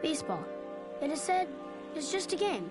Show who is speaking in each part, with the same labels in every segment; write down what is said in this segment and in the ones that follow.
Speaker 1: Baseball, it is said, is just a game.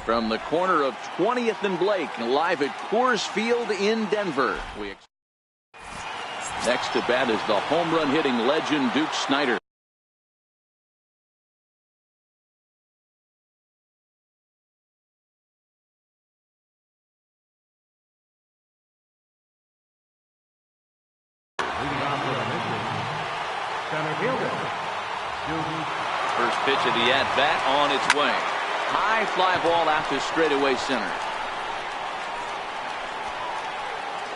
Speaker 2: From the corner of 20th and Blake, live at Coors Field in Denver. Next to bat is the home run hitting legend Duke Snider. First pitch of the at-bat on its way. High fly ball out to straightaway center.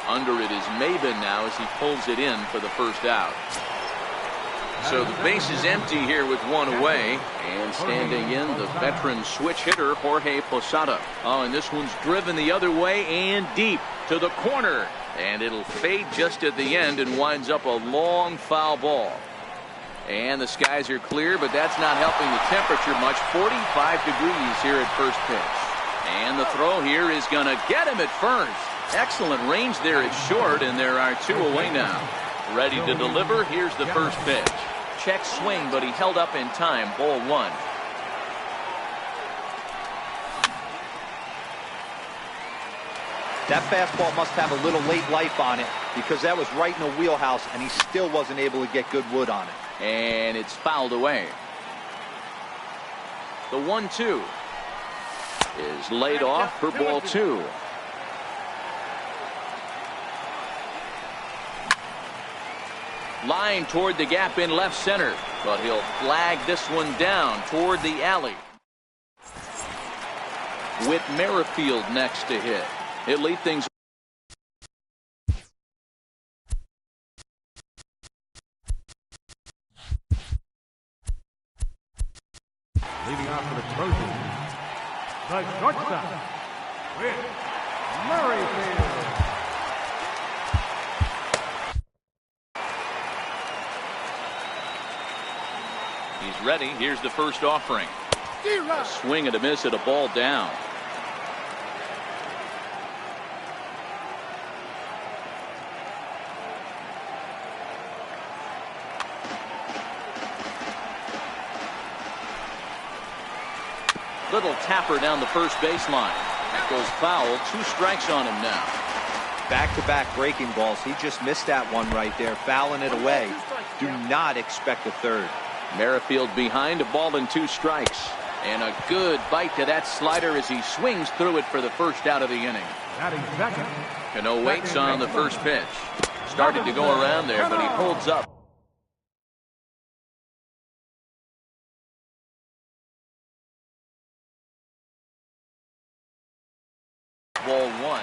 Speaker 2: Under it is Maben now as he pulls it in for the first out. So the base is empty here with one away. And standing in, the veteran switch hitter, Jorge Posada. Oh, and this one's driven the other way and deep to the corner. And it'll fade just at the end and winds up a long foul ball. And the skies are clear, but that's not helping the temperature much. 45 degrees here at first pitch. And the throw here is going to get him at first. Excellent range there at short, and there are two away now. Ready to deliver. Here's the first pitch. Check swing, but he held up in time. Ball one.
Speaker 3: That fastball must have a little late life on it because that was right in the wheelhouse, and he still wasn't able to get good wood on it.
Speaker 2: And it's fouled away. The 1-2 is laid off for ball two. Line toward the gap in left center, but he'll flag this one down toward the alley. With Merrifield next to hit. He'll lead things.
Speaker 4: Leading off for the Trojans, the shortstop,
Speaker 2: He's ready. Here's the first offering. A swing and a miss at a ball down. Little tapper down the first baseline. That goes foul. 2 strikes on him now.
Speaker 3: Back-to-back breaking balls. He just missed that one right there, fouling it away. Do not expect a third.
Speaker 2: Merrifield behind, a ball and 2 strikes. And a good bite to that slider as he swings through it for the first out of the inning. Cano waits on the first pitch. Started to go around there, but he holds up. Ball 1.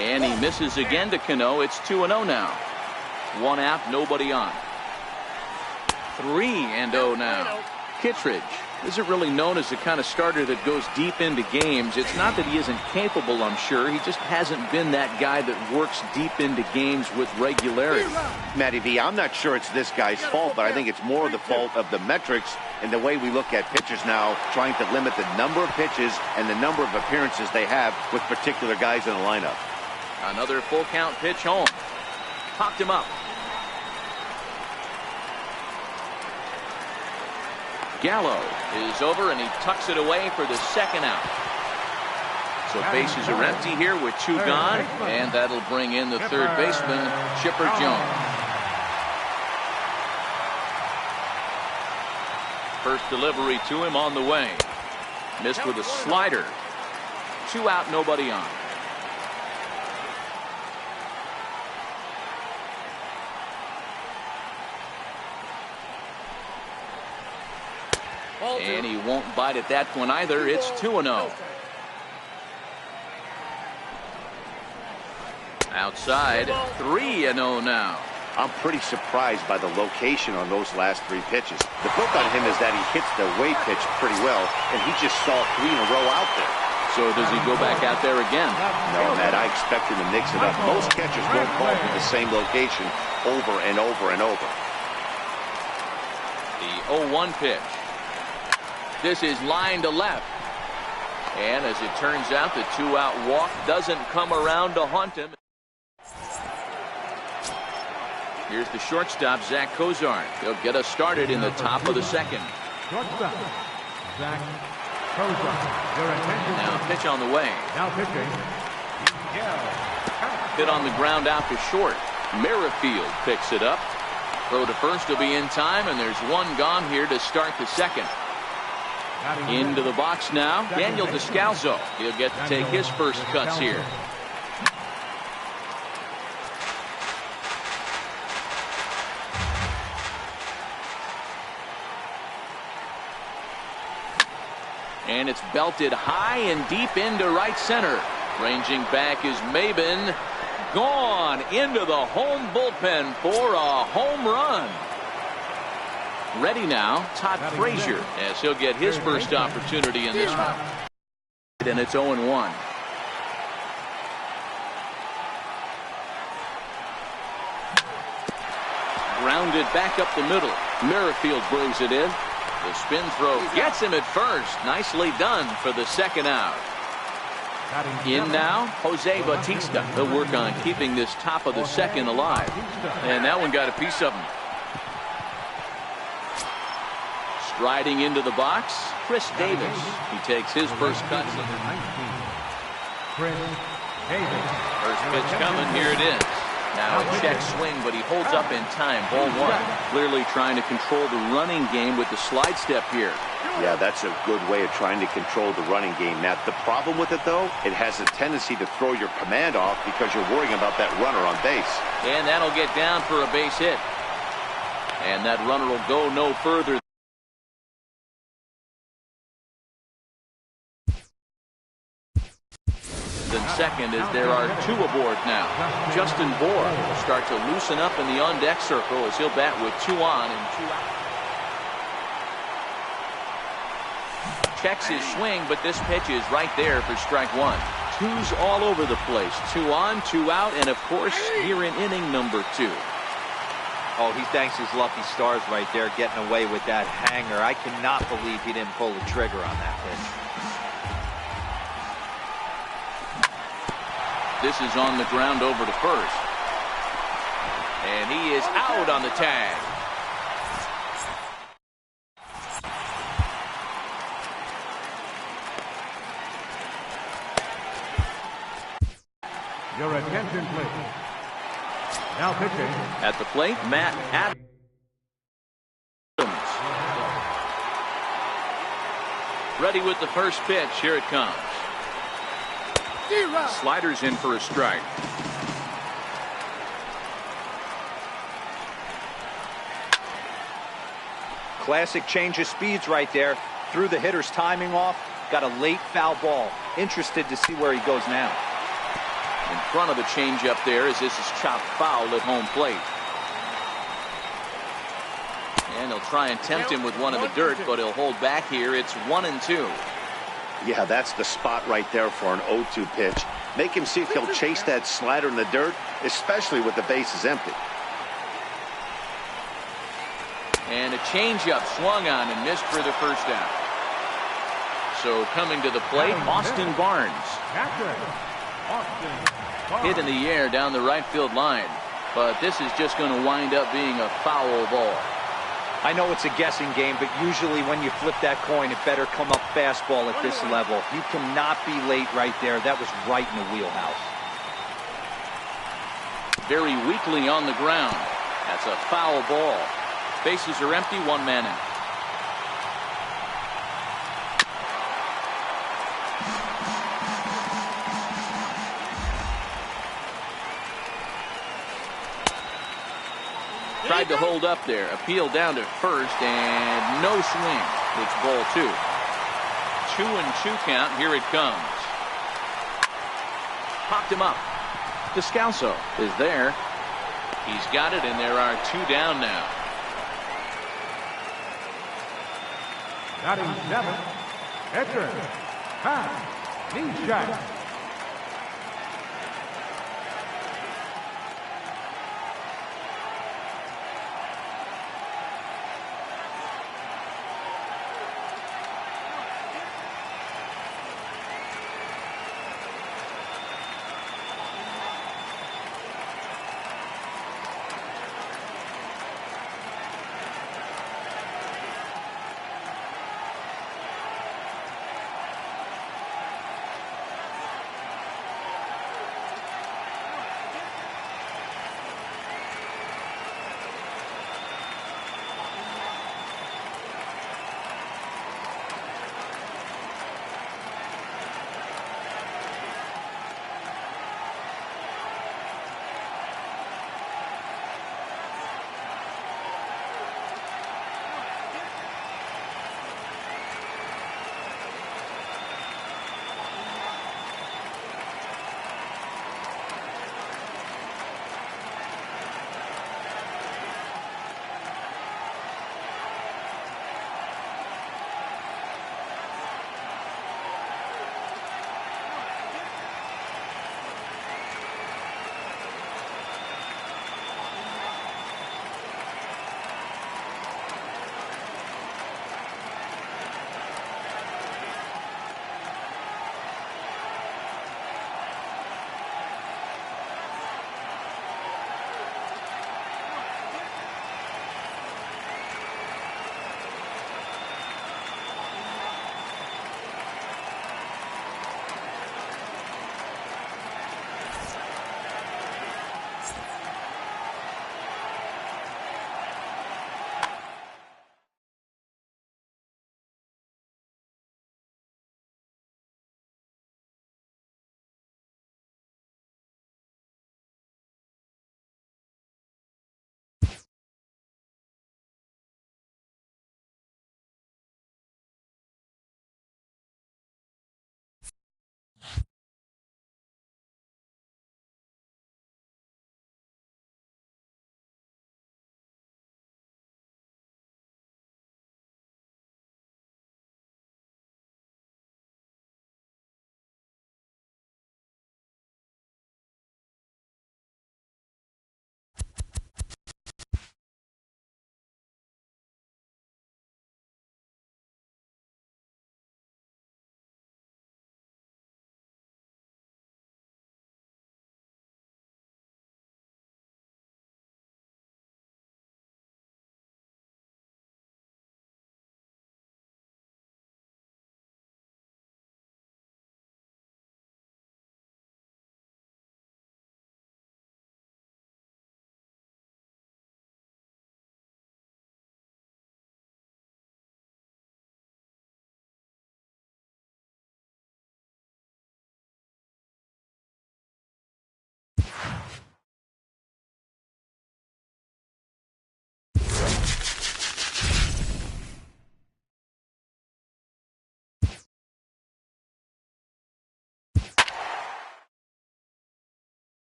Speaker 2: And he misses again to Cano. It's 2-0 now. 1 out, nobody on. 3-0 now. Kittredge isn't really known as the kind of starter that goes deep into games. It's not that he isn't capable, I'm sure. He just hasn't been that guy that works deep into games with regularity.
Speaker 4: Matty V, I'm not sure it's this guy's fault, but I think it's more the fault of the metrics and the way we look at pitchers now, trying to limit the number of pitches and the number of appearances they have with particular guys in the lineup.
Speaker 2: Another full count pitch home. Popped him up. Gallo is over and he tucks it away for the second out. So bases are empty here with 2 gone, and that'll bring in the third baseman, Chipper Jones. First delivery to him on the way. Missed with a slider. 2 out, nobody on. And he won't bite at that one either. It's 2-0. Outside, 3-0 now.
Speaker 4: I'm pretty surprised by the location on those last 3 pitches. The book on him is that he hits the away pitch pretty well, and he just saw 3 in a row out there.
Speaker 2: So does he go back out there again?
Speaker 4: No, Matt, I expect him to mix it up. Most catchers won't call for the same location over and over and over.
Speaker 2: The 0-1 pitch. This is line to left. And as it turns out, the 2-out walk doesn't come around to haunt him. Here's the shortstop, Zach Cozart. He'll get us started in the top of the second.
Speaker 5: Shortstop, Zach Cozart. Your attention.
Speaker 2: Now pitch on the way.
Speaker 5: Now pitching.
Speaker 2: Hit on the ground out to short. Merrifield picks it up. Throw to first will be in time, and there's 1 gone here to start the second. Into the box now, Daniel Descalzo. He'll get to take his first cuts here. And it's belted high and deep into right center. Ranging back is Maben. Gone into the home bullpen for a home run. Ready now, Todd Frazier, as he'll get his first opportunity in this one. And it's 0-1. Grounded back up the middle. Merrifield brings it in. The spin throw gets him at first. Nicely done for the second out. In now, Jose Bautista. He'll work on keeping this top of the second alive. And that one got a piece of him. Striding into the box, Chris Davis. He takes his first cuts.
Speaker 5: Chris Davis.
Speaker 2: First pitch coming. Here it is. Now a check swing, but he holds up in time. Ball 1. Clearly trying to control the running game with the slide step here.
Speaker 4: Yeah, that's a good way of trying to control the running game. Now, the problem with it, though, it has a tendency to throw your command off because you're worrying about that runner on base.
Speaker 2: And that'll get down for a base hit. And that runner will go no further. Than second, as there are 2 aboard now. Justin Bohr will start to loosen up in the on-deck circle as he'll bat with 2 on and 2 out. checks his swing, but this pitch is right there for strike one. Twos all over the place. 2 on, 2 out, and of course, here in inning number 2.
Speaker 3: Oh, he thanks his lucky stars right there, getting away with that hanger. I cannot believe he didn't pull the trigger on that pitch.
Speaker 2: This is on the ground over to first. And he is out on the tag.
Speaker 5: Your attention, please. Now pitching.
Speaker 2: At the plate, Matt Adams. Ready with the first pitch. Here it comes. Sliders in for a strike.
Speaker 3: Classic change of speeds right there. Threw the hitter's timing off. Got a late foul ball. Interested to see where he goes now.
Speaker 2: In front of the changeup there as this is chopped foul at home plate. And he'll try and tempt him with one in the dirt, but he'll hold back here. It's 1-2.
Speaker 4: Yeah, that's the spot right there for an 0-2 pitch. Make him see if he'll chase that slider in the dirt, especially with the bases empty.
Speaker 2: And a changeup swung on and missed for the first out. So coming to the plate, Austin Barnes.
Speaker 5: Catcher, Austin Barnes.
Speaker 2: Hit in the air down the right field line. But this is just going to wind up being a foul ball.
Speaker 3: I know it's a guessing game, but usually when you flip that coin, it better come up fastball at this level. You cannot be late right there. That was right in the wheelhouse.
Speaker 2: Very weakly on the ground. That's a foul ball. Bases are empty, 1 man out. Tried to hold up there. Appeal down to first and no swing. It's ball 2. 2-2 count. Here it comes. Popped him up. Descalso is there. He's got it, and there are 2 down now.
Speaker 5: Batting 7, pitcher, Pat Neshek.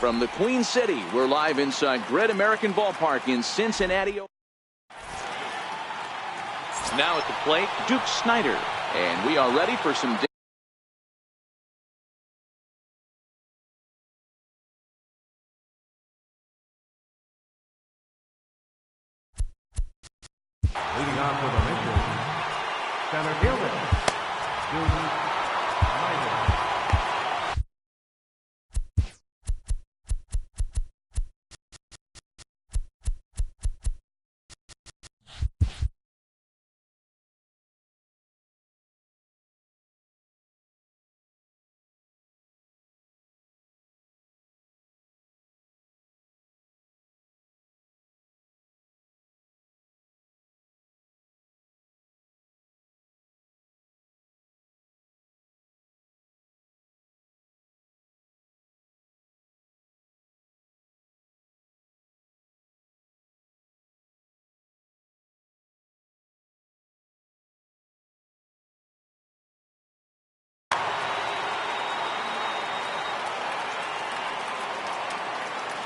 Speaker 2: From the Queen City, we're live inside Great American Ballpark in Cincinnati. Now at the plate, Duke Snider. And we are ready for some...
Speaker 5: Leading off for the Rangers, center fielder, Duke Snider.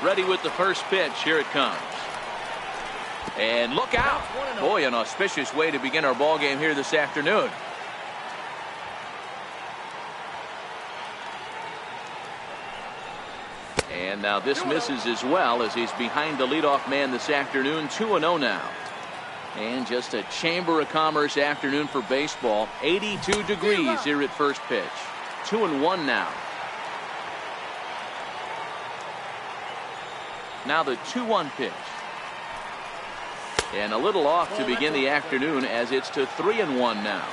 Speaker 2: Ready with the first pitch. Here it comes. And look out. Boy, an auspicious way to begin our ball game here this afternoon. And now this misses as well, as he's behind the leadoff man this afternoon. 2-0 now. And just a Chamber of Commerce afternoon for baseball. 82 degrees here at first pitch. 2-1 now. Now the 2-1 pitch. And a little off to begin the afternoon, as it's to 3-1 now.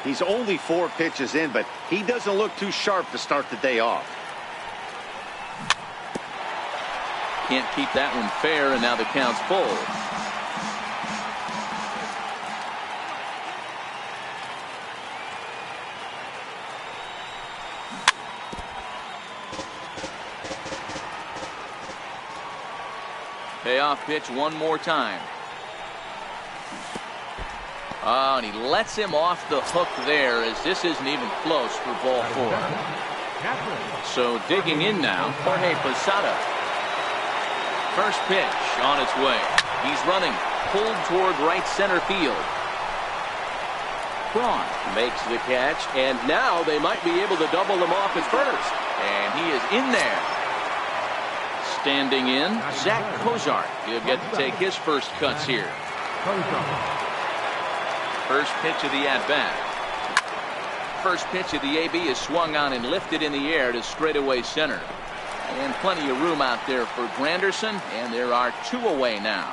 Speaker 4: He's only 4 pitches in, but he doesn't look too sharp to start the day off.
Speaker 2: Can't keep that one fair, and now the count's full. Payoff pitch one more time. Oh, and he lets him off the hook there, as this isn't even close for ball 4. So digging in now, Jorge Posada. First pitch on its way. He's running, pulled toward right center field. Braun makes the catch, and now they might be able to double him off at first. And he is in there. Standing in, Zach Cozart. He'll get to take his first cuts here. First pitch of the at-bat. First pitch of the AB is swung on and lifted in the air to straightaway center. And plenty of room out there for Granderson, and there are 2 away now.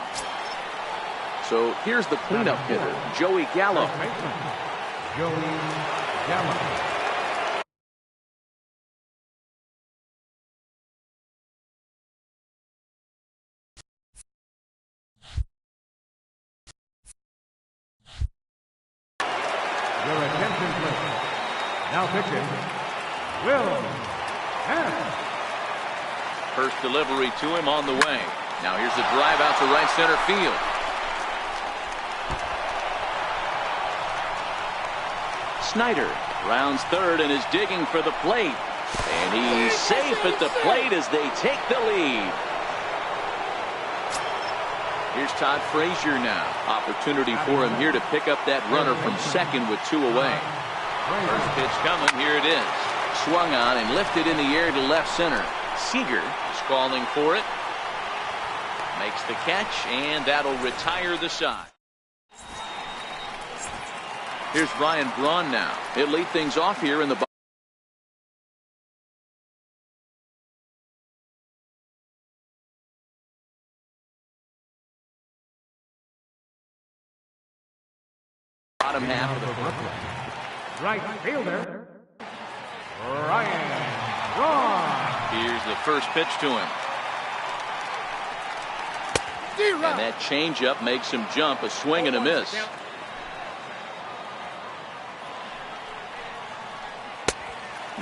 Speaker 2: So here's the cleanup hitter, Joey Gallo.
Speaker 5: Joey Gallo. Your attention, please. Now pitching, Will F.
Speaker 2: First delivery to him on the way. Now here's the drive out to right center field. Snider rounds third and is digging for the plate. And he's safe at the plate as they take the lead. Here's Todd Frazier now. Opportunity for him here to pick up that runner from second with 2 away. First pitch coming. Here it is. Swung on and lifted in the air to left center. Seager is calling for it. Makes the catch, and that'll retire the side. Here's Ryan Braun now. He'll lead things off here in the bottom half of the foot.
Speaker 5: Right fielder, Ryan Braun.
Speaker 2: Here's the first pitch to him. And that changeup makes him jump. A swing and a miss.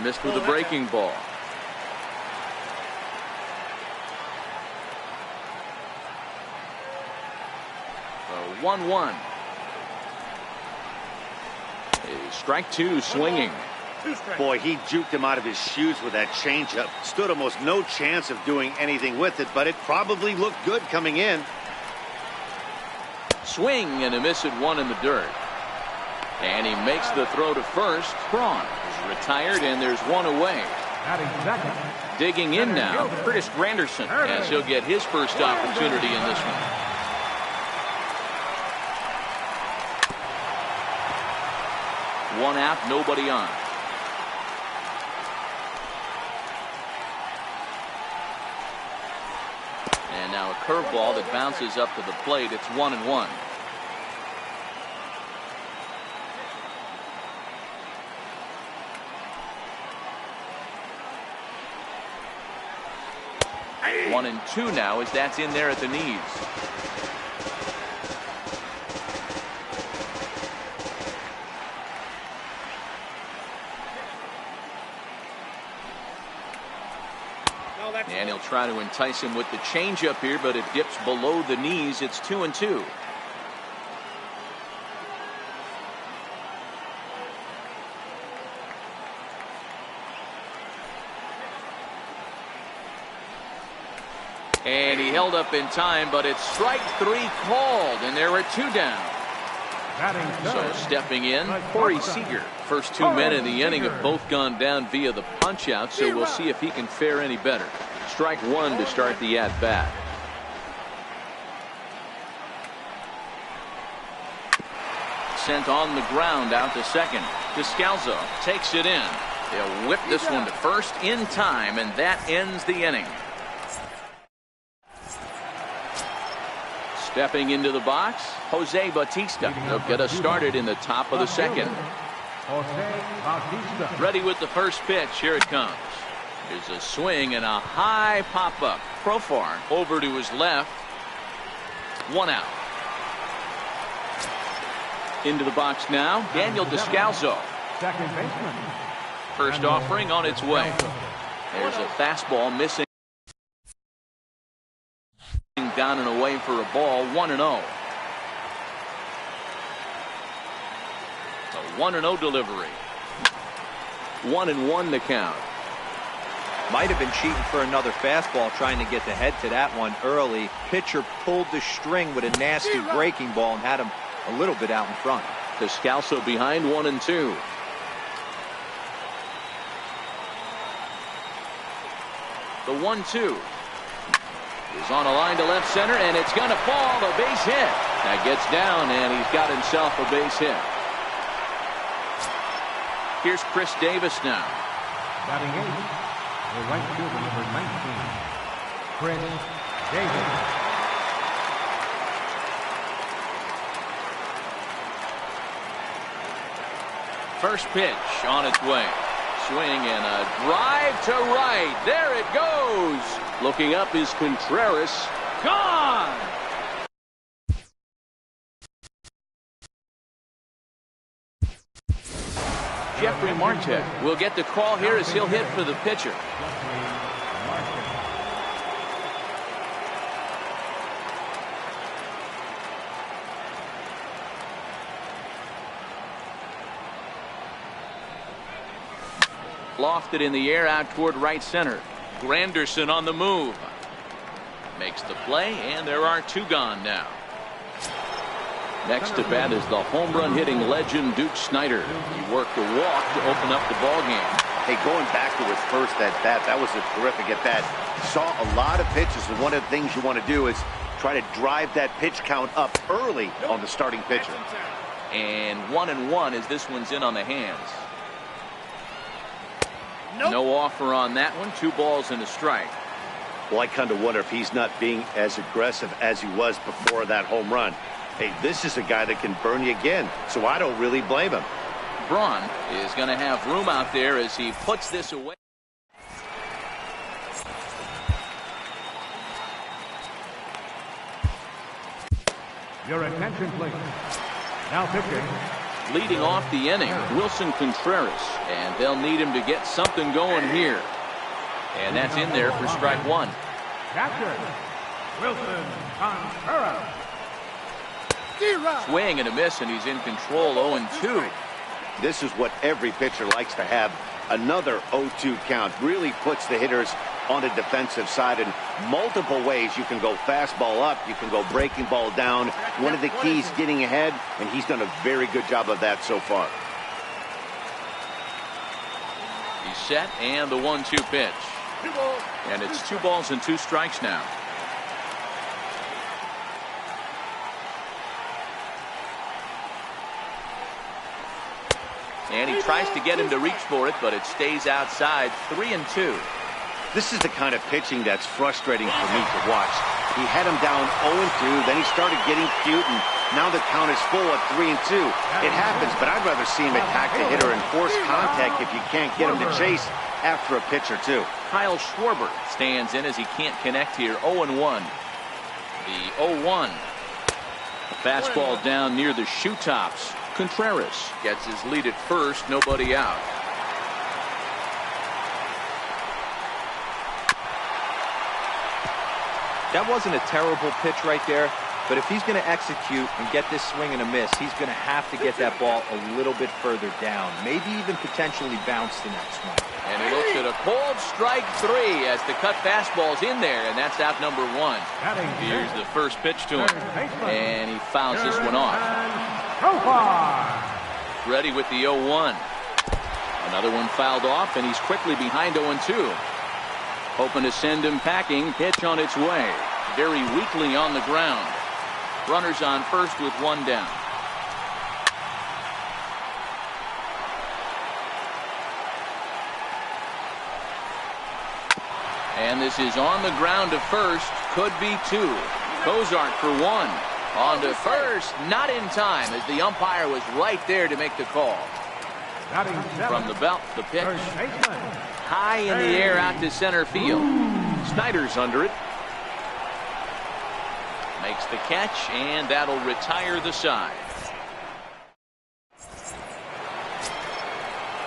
Speaker 2: Missed with a breaking ball. So 1-1. Strike 2 swinging.
Speaker 4: Boy, he juked him out of his shoes with that changeup. Stood almost no chance of doing anything with it, but it probably looked good coming in.
Speaker 2: Swing and a miss at one in the dirt. And he makes the throw to first. Braun is retired, and there's one away. Digging in now, Curtis Granderson, as he'll get his first opportunity in this one. One out, nobody on. And now a curveball that bounces up to the plate. It's 1-1. One and two now as that's in there at the knees. And he'll try to entice him with the changeup here, but it dips below the knees. It's 2-2. And he held up in time, but it's strike three called, and there are two down. So stepping in, Corey Seager. First two men in the inning have both gone down via the punch-out, so we'll see if he can fare any better. Strike one to start the at-bat. Sent on the ground out to second. Descalzo takes it in. They'll whip this one to first in time, and that ends the inning. Stepping into the box, Jose Bautista. They'll get us started in the top of the second. Ready with the first pitch. Here it comes. There's a swing and a high pop-up. Profar over to his left. One out. Into the box now, Daniel Descalzo. First offering on its way. There's a fastball missing. Down and away for a ball. 1-0. A 1-0 delivery. 1-1 the count.
Speaker 3: Might have been cheating for another fastball, trying to get the head to that one early. Pitcher pulled the string with a nasty breaking ball and had him a little bit out in front.
Speaker 2: Descalzo behind 1-2. The 1-2 is on a line to left center, and it's going to fall. A base hit. That gets down, and he's got himself a base hit. Here's Chris Davis now.
Speaker 5: Batting eighth, the right fielder, number 19, Chris Davis.
Speaker 2: First pitch on its way. Swing and a drive to right. There it goes. Looking up is Contreras. Gone. Jeffrey Marte will get the call here as he'll hit for the pitcher. Lofted in the air out toward right center. Granderson on the move. Makes the play, and there are two gone now. Next to bat is the home run hitting legend Duke Snider. He worked a walk to open up the ball game.
Speaker 4: Hey, going back to his first at bat, that was a terrific at bat. Saw a lot of pitches, and one of the things you want to do is try to drive that pitch count up early on the starting pitcher.
Speaker 2: And 1-1 as this one's in on the hands. No offer on that one. 2 balls and a strike.
Speaker 4: Well, I kind of wonder if he's not being as aggressive as he was before that home run. Hey, this is a guy that can burn you again, so I don't really blame him.
Speaker 2: Braun is going to have room out there as he puts this away.
Speaker 5: Your attention, please. Now pitching.
Speaker 2: Leading off the inning, Wilson Contreras, and they'll need him to get something going here. And that's in there for strike one.
Speaker 5: Captain Wilson Contreras.
Speaker 2: Swing and a miss, and he's in control. 0-2.
Speaker 4: This is what every pitcher likes to have. Another 0-2 count really puts the hitters on the defensive side in multiple ways. You can go fastball up, you can go breaking ball down. One of the keys, getting ahead, and he's done a very good job of that so far.
Speaker 2: He's set, and the 1-2 pitch. And it's 2 balls and 2 strikes now. And he tries to get him to reach for it, but it stays outside. 3-2.
Speaker 4: This is the kind of pitching that's frustrating for me to watch. He had him down 0-2, then he started getting cute, and now the count is full at 3-2. It happens, but I'd rather see him attack the hitter and force contact if you can't get him to chase after a pitch or two.
Speaker 2: Kyle Schwarber stands in as he can't connect here. 0-1. The 0-1. Fastball down near the shoe tops. Contreras gets his lead at first, nobody out.
Speaker 3: That wasn't a terrible pitch right there, but if he's going to execute and get this swing and a miss, he's going to have to get that ball a little bit further down, maybe even potentially bounce the next one.
Speaker 2: And he looks at a cold strike 3 as the cut fastball's in there, and that's out number 1. Here's the first pitch to him, and he fouls this one off. Ready with the 0-1. Another one fouled off, and he's quickly behind 0-2. Hoping to send him packing. Pitch on its way. Very weakly on the ground. Runners on first with 1 down. And this is on the ground to first. Could be 2. Cozart for 1. On to first, not in time, as the umpire was right there to make the call. From the belt, the pitch. High in the air out to center field. Snyder's under it. Makes the catch, and that'll retire the side.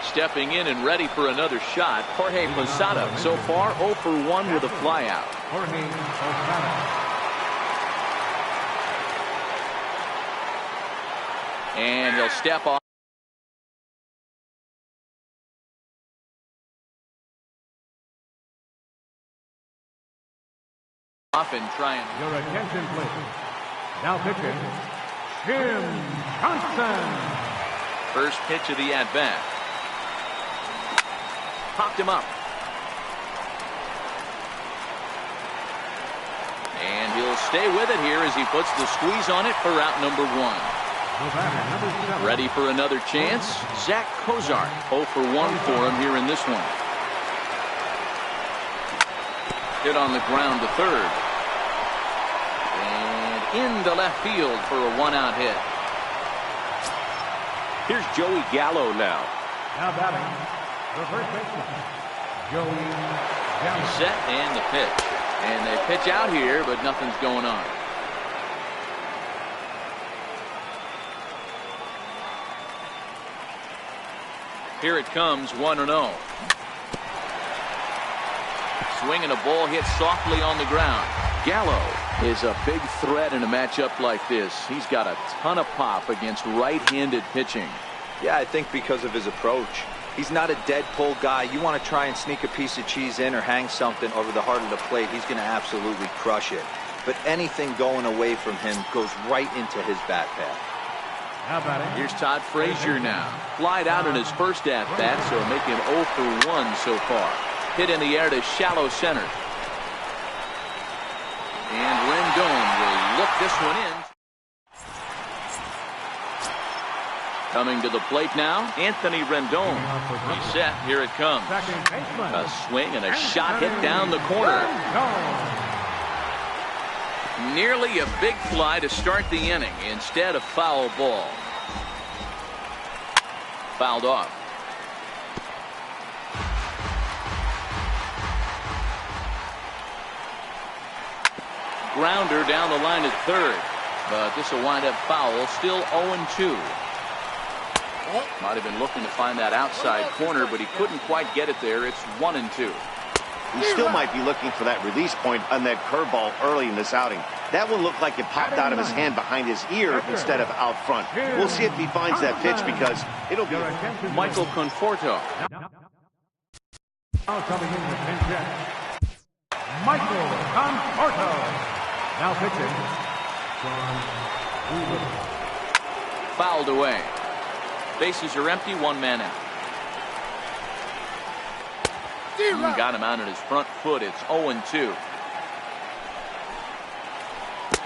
Speaker 2: Stepping in and ready for another shot, Jorge Posada. So far, 0 for 1 with a flyout. And he'll step off. And try and.
Speaker 5: Your attention, please. Now pitching, Jim Johnson.
Speaker 2: First pitch of the at-bat. Popped him up. And he'll stay with it here as he puts the squeeze on it for out number 1. Ready for another chance. Zach Cozart. 0 for 1 for him here in this one. Hit on the ground to third. And into left field for a 1-out hit. Here's Joey Gallo now.
Speaker 5: Now batting, the first baseman, Joey Gallo.
Speaker 2: Set and the pitch. And they pitch out here, but nothing's going on. Here it comes, 1-0. Swinging a ball hit softly on the ground. Gallo is a big threat in a matchup like this. He's got a ton of pop against right-handed pitching.
Speaker 3: Yeah, I think because of his approach. He's not a dead pull guy. You want to try and sneak a piece of cheese in or hang something over the heart of the plate, he's going to absolutely crush it. But anything going away from him goes right into his bat path.
Speaker 5: How about it?
Speaker 2: Here's Todd Frazier now. Flied out in his first at-bat, so make him 0 for 1 so far. Hit in the air to shallow center. And Rendon will look this one in. Coming to the plate now, Anthony Rendon. He's set. Here it comes. A swing and a shot hit down the corner. Nearly a big fly to start the inning. Instead, a foul ball. Fouled off. Grounder down the line at third. But this will wind up foul. Still 0-2. Might have been looking to find that outside corner, but he couldn't quite get it there. It's 1-2.
Speaker 4: He still might be looking for that release point on that curveball early in this outing. That one looked like it popped out of his hand behind his ear instead of out front. We'll see if he finds that pitch because it'll be
Speaker 2: Michael Conforto.
Speaker 5: Now coming in with 10 checks, Michael Conforto. Now pitching, John Doolittle.
Speaker 2: Fouled away. Bases are empty, one man out. Got him out on his front foot. It's 0-2.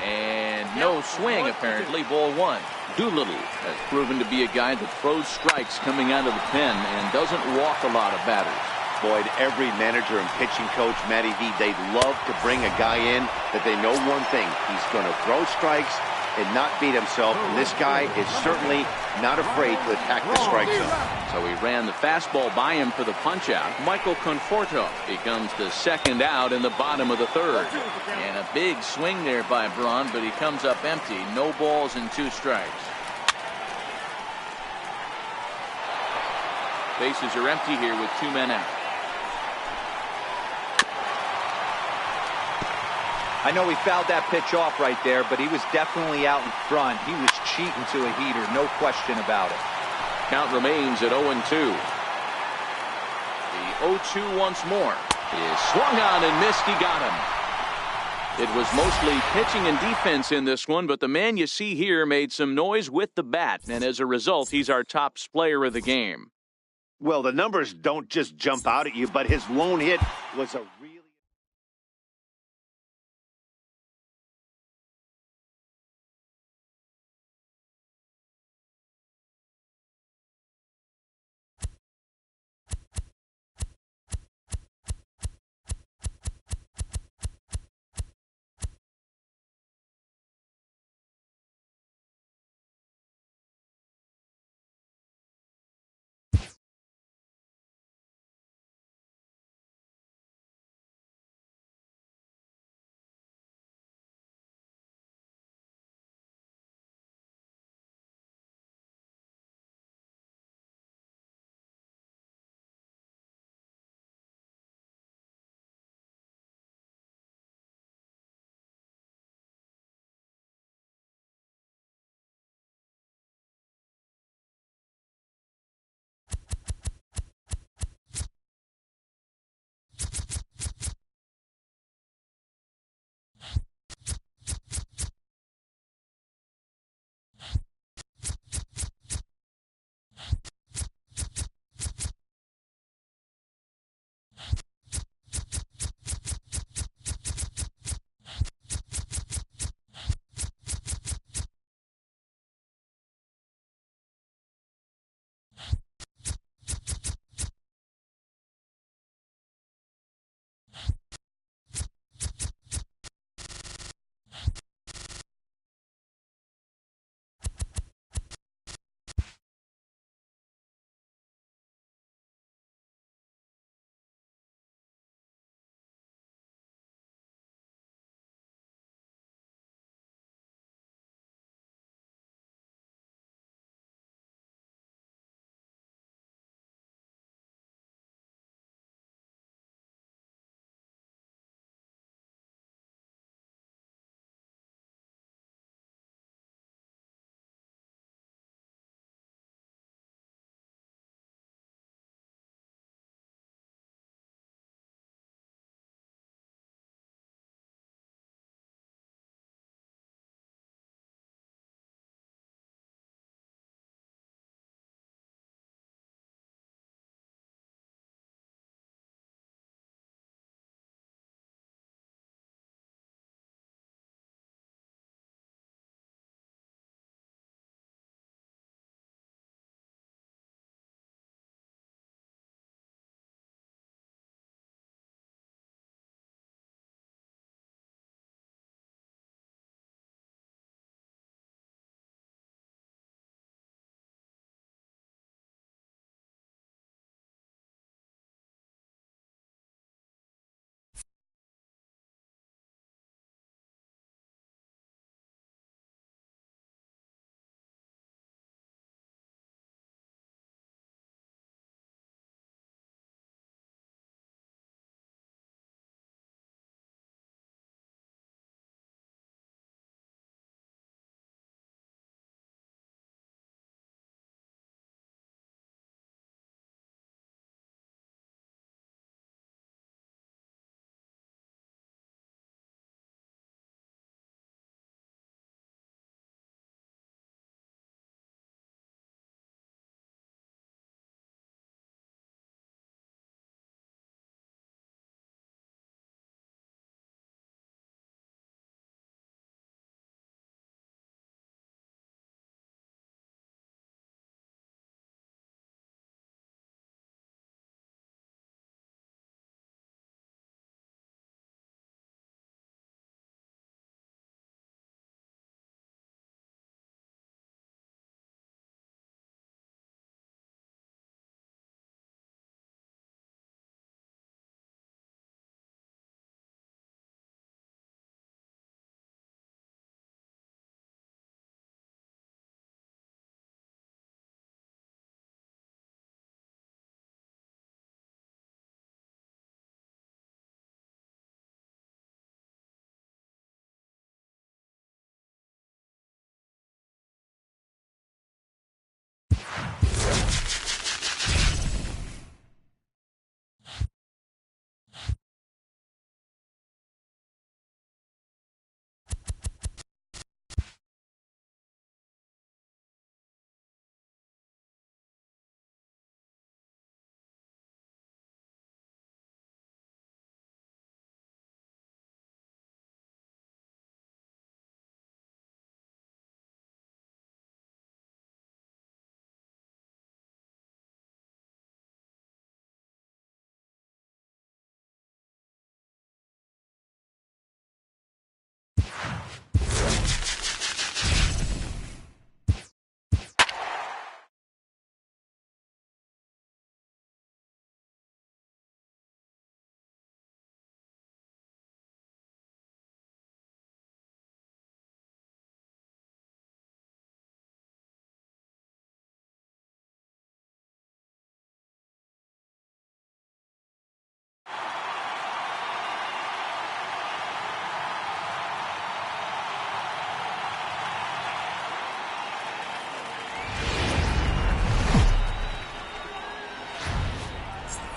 Speaker 2: And no swing, apparently. Ball one. Doolittle has proven to be a guy that throws strikes coming out of the pen and doesn't walk a lot of batters.
Speaker 4: Boyd, every manager and pitching coach, Matty V, they'd love to bring a guy in that they know one thing. He's going to throw strikes and not beat himself. And this guy is certainly not afraid to attack the strike zone.
Speaker 2: So he ran the fastball by him for the punch-out. Michael Conforto becomes the second out in the bottom of the third. And a big swing there by Braun, but he comes up empty. No balls and 2 strikes. Bases are empty here with 2 men out.
Speaker 3: I know he fouled that pitch off right there, but he was definitely out in front. He was cheating to a heater, no question about it.
Speaker 2: Count remains at 0-2. The 0-2 once more is swung on and missed. He got him. It was mostly pitching and defense in this one, but the man you see here made some noise with the bat, and as a result, he's our top player of the game.
Speaker 4: Well, the numbers don't just jump out at you, but his lone hit was a real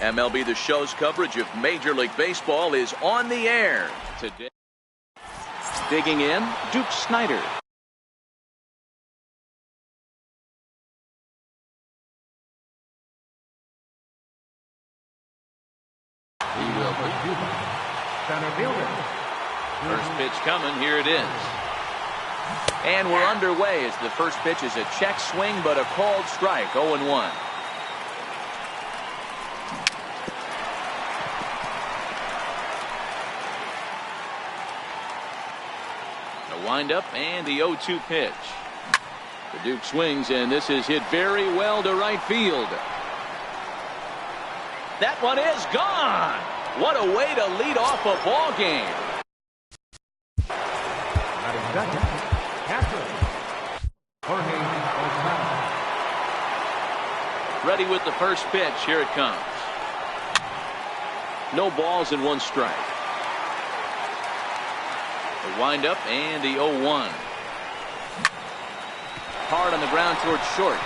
Speaker 2: MLB The Show's coverage of Major League Baseball is on the air today. Digging in, Duke Snider. He will be.
Speaker 5: Center fielder.
Speaker 2: First pitch coming. Here it is. And we're underway as the first pitch is a check swing, but a called strike. 0-1. The windup and the 0-2 pitch. The Duke swings, and this is hit very well to right field. That one is gone. What a way to lead off a ball game.
Speaker 5: Batting second, catcher, Jorge Osana.
Speaker 2: Ready with the first pitch. Here it comes. No balls and one strike. The windup and the 0-1. Hard on the ground towards short.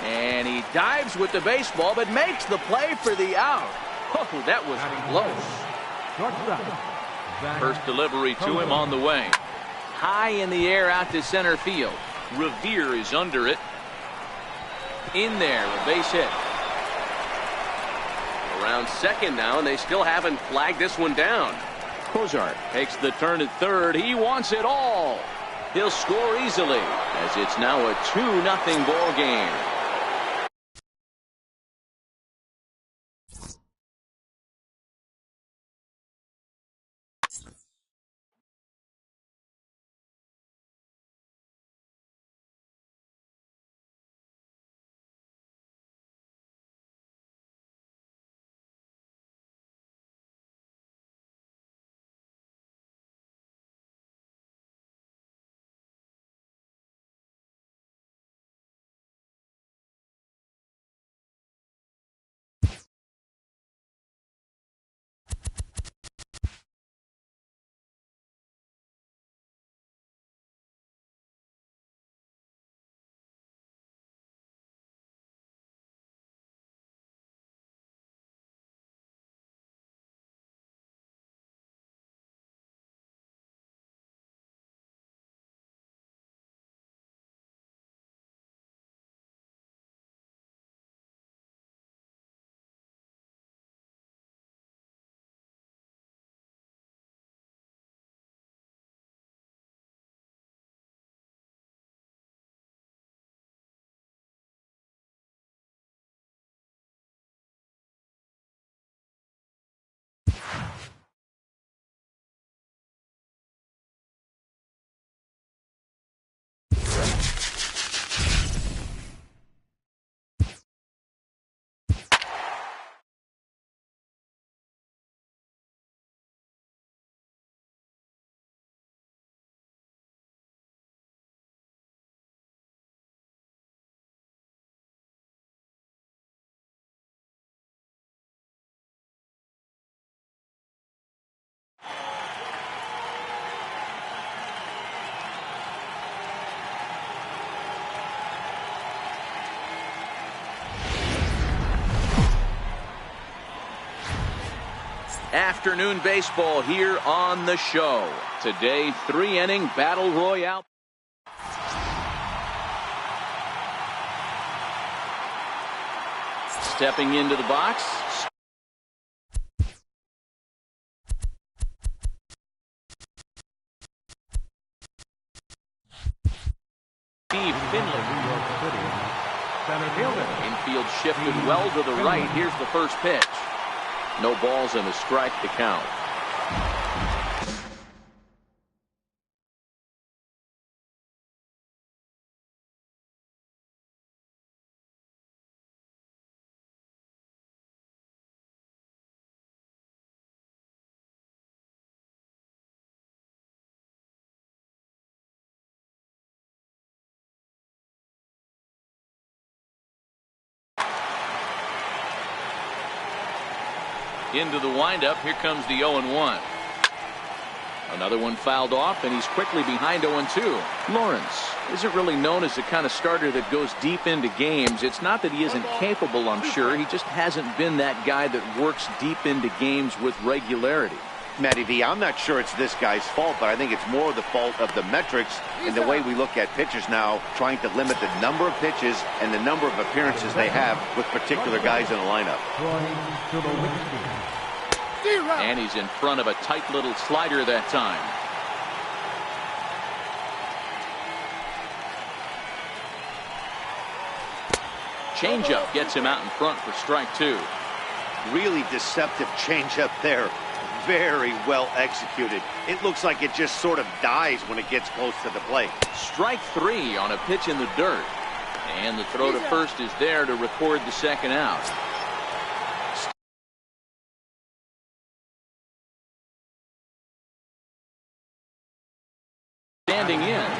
Speaker 2: And he dives with the baseball, but makes the play for the out. Oh, that was close. First delivery to him on the way. High in the air out to center field. Revere is under it. In there, a base hit. Around second now, and they still haven't flagged this one down. Kozar takes the turn at third. He wants it all. He'll score easily, as it's now a 2-0 ball game. Afternoon baseball here on the show. Today, 3-inning battle royale. Stepping into the box. Steve Finley. Infield shifted well to the right. Here's the first pitch. No balls and a strike to count. Into the windup. Here comes the 0-1. Another one fouled off, and he's quickly behind 0-2. Lawrence isn't really known as the kind of starter that goes deep into games. It's not that he isn't capable, I'm sure. He just hasn't been that guy that works deep into games with regularity.
Speaker 4: Matty V, I'm not sure it's this guy's fault, but I think it's more the fault of the metrics and the way we look at pitchers now, trying to limit the number of pitches and the number of appearances they have with particular guys in the lineup.
Speaker 2: And he's in front of a tight little slider that time. Changeup gets him out in front for strike 2.
Speaker 4: Really deceptive changeup there. Very well executed. It looks like it just sort of dies when it gets close to the plate.
Speaker 2: Strike 3 on a pitch in the dirt. And the throw to first is there to record the second out. Standing in.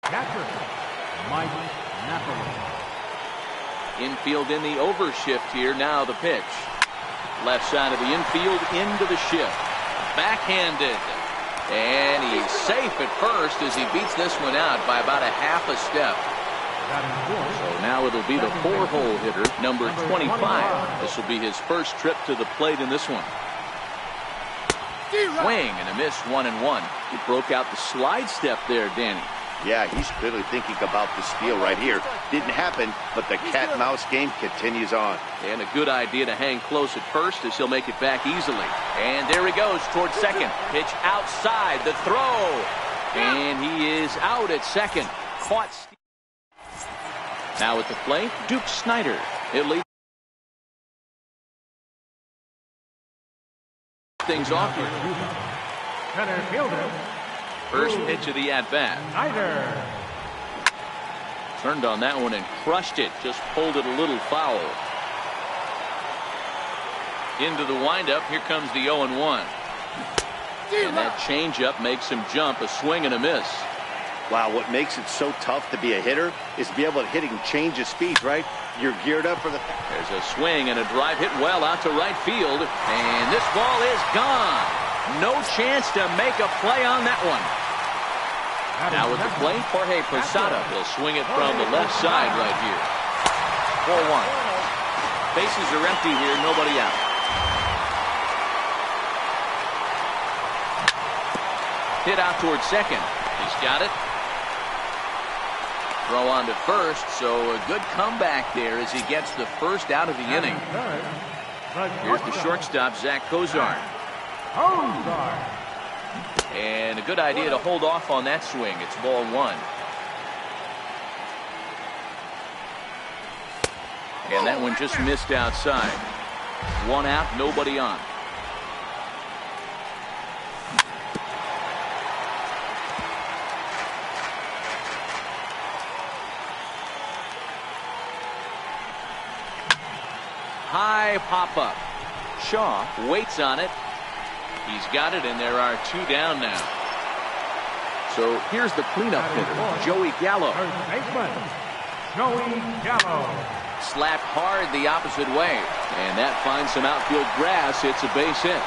Speaker 5: Catcher, Mike Napoli.
Speaker 2: Infield in the overshift here. Now the pitch. Left side of the infield into the shift. Backhanded. And he's safe at first as he beats this one out by about a half a step. So now it'll be the 4-hole hitter, number 25. This will be his first trip to the plate in this one. Swing and a miss, 1-1. He broke out the slide step there, Danny.
Speaker 4: Yeah, he's clearly thinking about the steal right here. Didn't happen, but the cat-mouse game continues on.
Speaker 2: And a good idea to hang close at first as he'll make it back easily. And there he goes towards second. Pitch outside, the throw. And he is out at second. Caught. Now at the plate, Duke Snider. It leads things off here.
Speaker 5: Center fielder.
Speaker 2: First pitch of the at-bat.
Speaker 5: Snyder.
Speaker 2: Turned on that one and crushed it. Just pulled it a little foul. Into the windup. Here comes the 0-1. And that changeup makes him jump. A swing and a miss.
Speaker 4: Wow, what makes it so tough to be a hitter is to be able to hit and change of speed, right? You're geared up for the...
Speaker 2: There's a swing and a drive hit well out to right field. And this ball is gone. No chance to make a play on that one. Now at the plate, Jorge Posada will swing it from the left side right here. 4-1. Bases are empty here, nobody out. Hit out towards second. He's got it. Throw on to first, so a good comeback there as he gets the first out of the inning. Here's the shortstop, Zach Kozar. And a good idea to hold off on that swing. It's ball 1. And that one just missed outside. 1 out, nobody on. High pop-up. Shaw waits on it. He's got it, and there are 2 down now. So here's the cleanup hitter, Joey Gallo.
Speaker 5: Joey Gallo.
Speaker 2: Slapped hard the opposite way, and that finds some outfield grass. It's a base hit.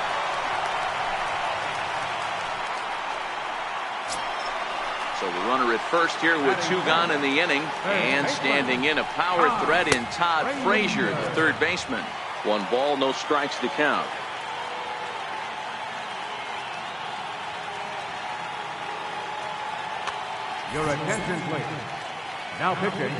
Speaker 2: So the runner at first here with 2 gone in the inning, and standing in a power threat in Todd Frazier, the third baseman. 1 ball, no strikes to count.
Speaker 5: Your attention, please. Now pitching.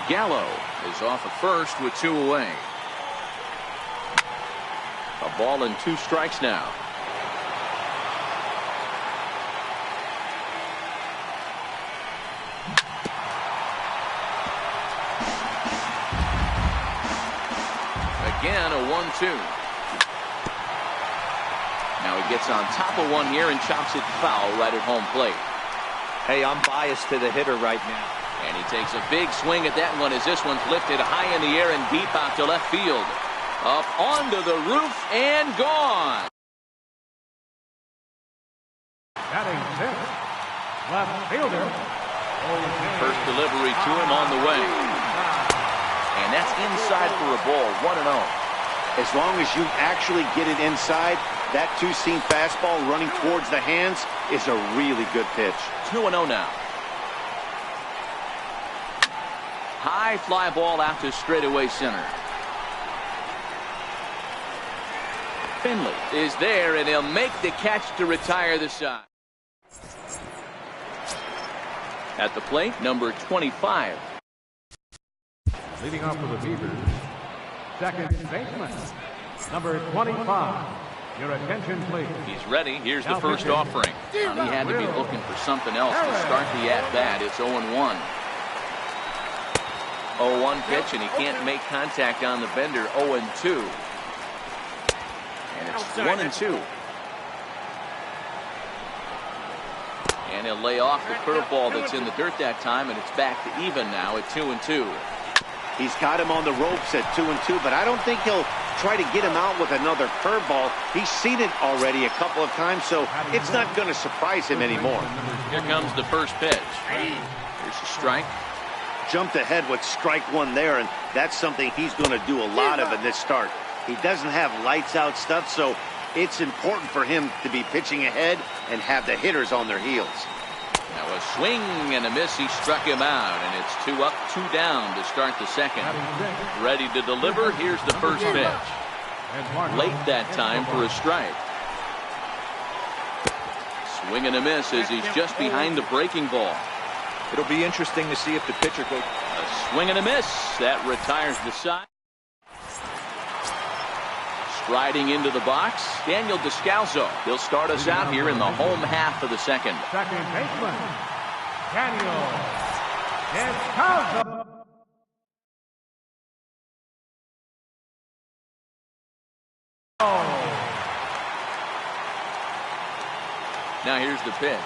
Speaker 2: Gallo is off at first with 2 away. A ball and 2 strikes now. Again, a 1-2. Now he gets on top of one here and chops it foul right at home plate.
Speaker 3: Hey, I'm biased to the hitter right now.
Speaker 2: And he takes a big swing at that one as this one's lifted high in the air and deep out to left field. Up onto the roof and gone.
Speaker 5: Batting 6th, left fielder.
Speaker 2: First delivery to him on the way. And that's inside for a ball, 1-0.
Speaker 4: As long as you actually get it inside, that two-seam fastball running towards the hands is a really good pitch.
Speaker 2: 2-0 now. High fly ball out to straightaway center. Finley is there, and he'll make the catch to retire the side. At the plate, number 25.
Speaker 5: Leading off for the Beavers, second baseman, number 25. Your attention, please.
Speaker 2: He's ready. Here's the first offering. He had to be looking for something else to start the at-bat. It's 0-1. 0-1 pitch, and he can't make contact on the bender. 0-2. And it's 1-2. And he'll lay off the curveball that's in the dirt that time, and it's back to even now at 2-2.
Speaker 4: He's got him on the ropes at 2-2, but I don't think he'll try to get him out with another curveball. He's seen it already a couple of times, so it's not going to surprise him anymore.
Speaker 2: Here comes the first pitch. Here's a strike.
Speaker 4: Jumped ahead with strike one there, and that's something he's going to do a lot of in this start. He doesn't have lights out stuff, so it's important for him to be pitching ahead and have the hitters on their heels.
Speaker 2: Now a swing and a miss. He struck him out, and it's 2 up, 2 down to start the second. Ready to deliver. Here's the first pitch. Late that time for a strike. Swing and a miss as he's just behind the breaking ball.
Speaker 3: It'll be interesting to see if the pitcher goes.
Speaker 2: A swing and a miss. That retires the side. Striding into the box, Daniel Descalso. He'll start us out here in the home half of the second.
Speaker 5: Second baseman, Daniel Descalso.
Speaker 2: Now here's the pitch.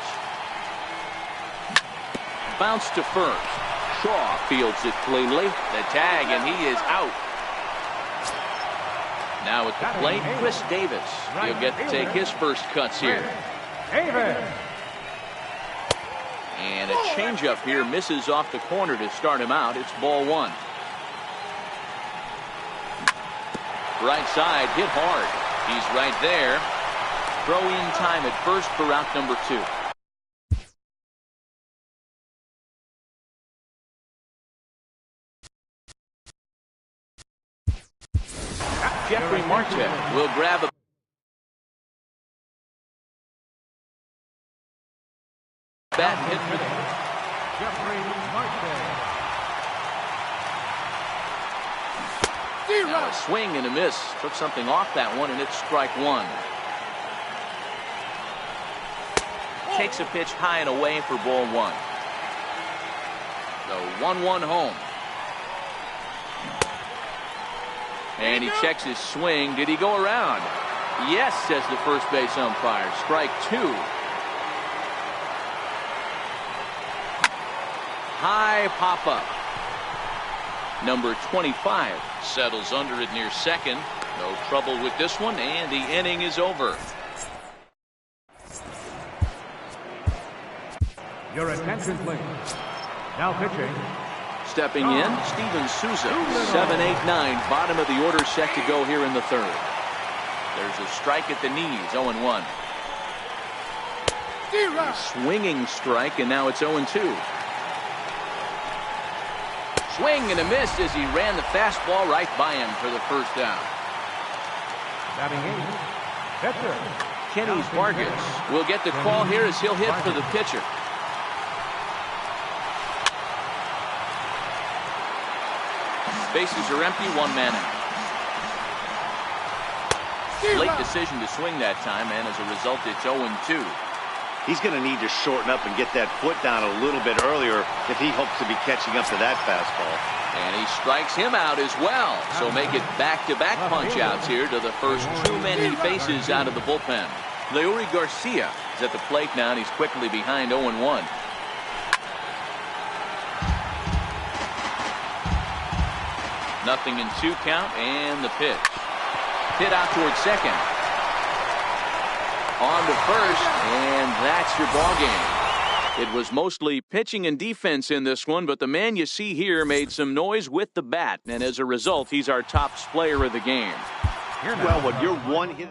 Speaker 2: Bounce to first. Shaw fields it cleanly. The tag, and he is out. Now at the plate, Chris Davis. He'll get to take his first cuts here.
Speaker 5: Davis.
Speaker 2: And a changeup here misses off the corner to start him out. It's ball 1. Right side, hit hard. He's right there. Throw in time at first for out number 2. Jeffrey Marquette will grab a bat and hit for the
Speaker 5: Jeffrey Marquette.
Speaker 2: a swing and a miss. Took something off that one, and it's strike 1. Takes a pitch high and away for ball 1. The 1-1 home. And he checks his swing. Did he go around? Yes, says the first base umpire. Strike 2. High pop-up. Number 25 settles under it near second. No trouble with this one, and the inning is over.
Speaker 5: Your attention, please. Now pitching.
Speaker 2: Stepping in, Steven Souza. 7-8-9, bottom of the order, set to go here in the third. There's a strike at the knees, 0-1. Swinging strike, and now it's 0-2. Swing and a miss as he ran the fastball right by him for the first down.
Speaker 5: Batting 8, pitcher.
Speaker 2: Kenny Vargas will get the call here as he'll hit for the pitcher. Bases are empty, one man out. Late decision to swing that time, and as a result, it's 0-2.
Speaker 4: He's going to need to shorten up and get that foot down a little bit earlier if he hopes to be catching up to that fastball.
Speaker 2: And he strikes him out as well. So make it back-to-back punch-outs here to the first too many bases out of the bullpen. Leury Garcia is at the plate now, and he's quickly behind 0-1. Nothing in 2 count, and the pitch. Hit out towards second. On to first, and that's your ball game. It was mostly pitching and defense in this one, but the man you see here made some noise with the bat, and as a result, he's our top player of the game.
Speaker 4: Well, when you're one hit.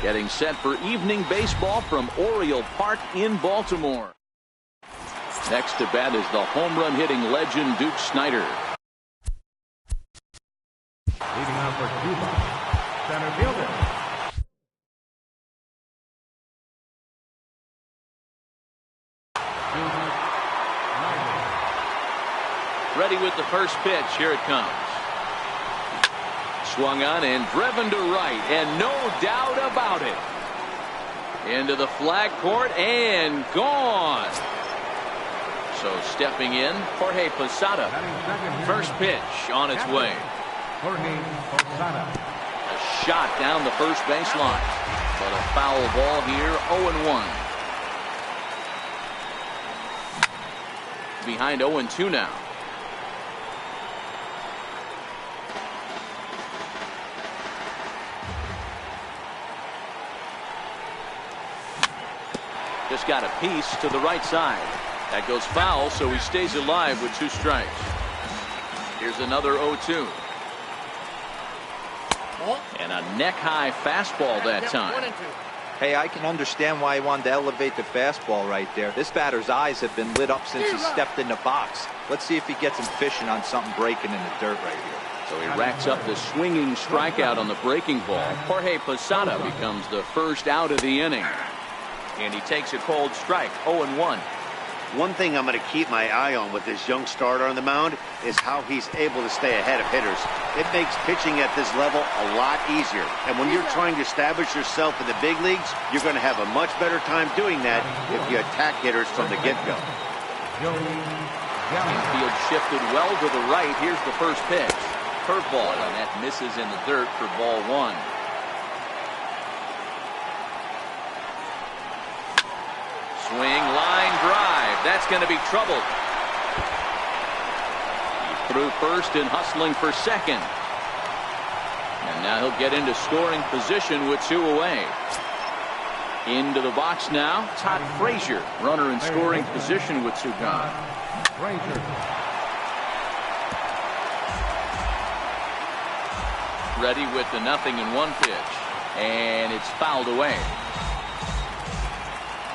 Speaker 2: Getting set for evening baseball from Oriole Park in Baltimore. Next to bat is the home run hitting legend Duke Snider.
Speaker 5: Leading out for Cuba, center fielder.
Speaker 2: Ready with the first pitch. Here it comes. Swung on and driven to right, and no doubt about it. Into the flag court and gone. So stepping in, Jorge Posada. First pitch on its way.
Speaker 5: Jorge Posada.
Speaker 2: A shot down the first baseline, but a foul ball here, 0-1. Behind 0-2 now. Just got a piece to the right side. That goes foul, so he stays alive with 2 strikes. Here's another 0-2. And a neck-high fastball that time.
Speaker 3: Hey, I can understand why he wanted to elevate the fastball right there. This batter's eyes have been lit up since he stepped in the box. Let's see if he gets him fishing on something breaking in the dirt right here.
Speaker 2: So he racks up the swinging strikeout on the breaking ball. Jorge Posada becomes the first out of the inning. And he takes a cold strike, 0-1.
Speaker 4: One thing I'm going to keep my eye on with this young starter on the mound is how he's able to stay ahead of hitters. It makes pitching at this level a lot easier. And when you're trying to establish yourself in the big leagues, you're going to have a much better time doing that if you attack hitters from the get-go.
Speaker 2: Infield shifted well to the right. Here's the first pitch. Curveball, and that misses in the dirt for ball 1. Swing, line drive. That's going to be trouble. He threw first and hustling for second. And And now he'll get into scoring position with 2 away. Into the box now, Todd Frazier, runner in scoring position with 2 gone.
Speaker 5: Frazier.
Speaker 2: Ready with the 0-1 pitch, and it's fouled away.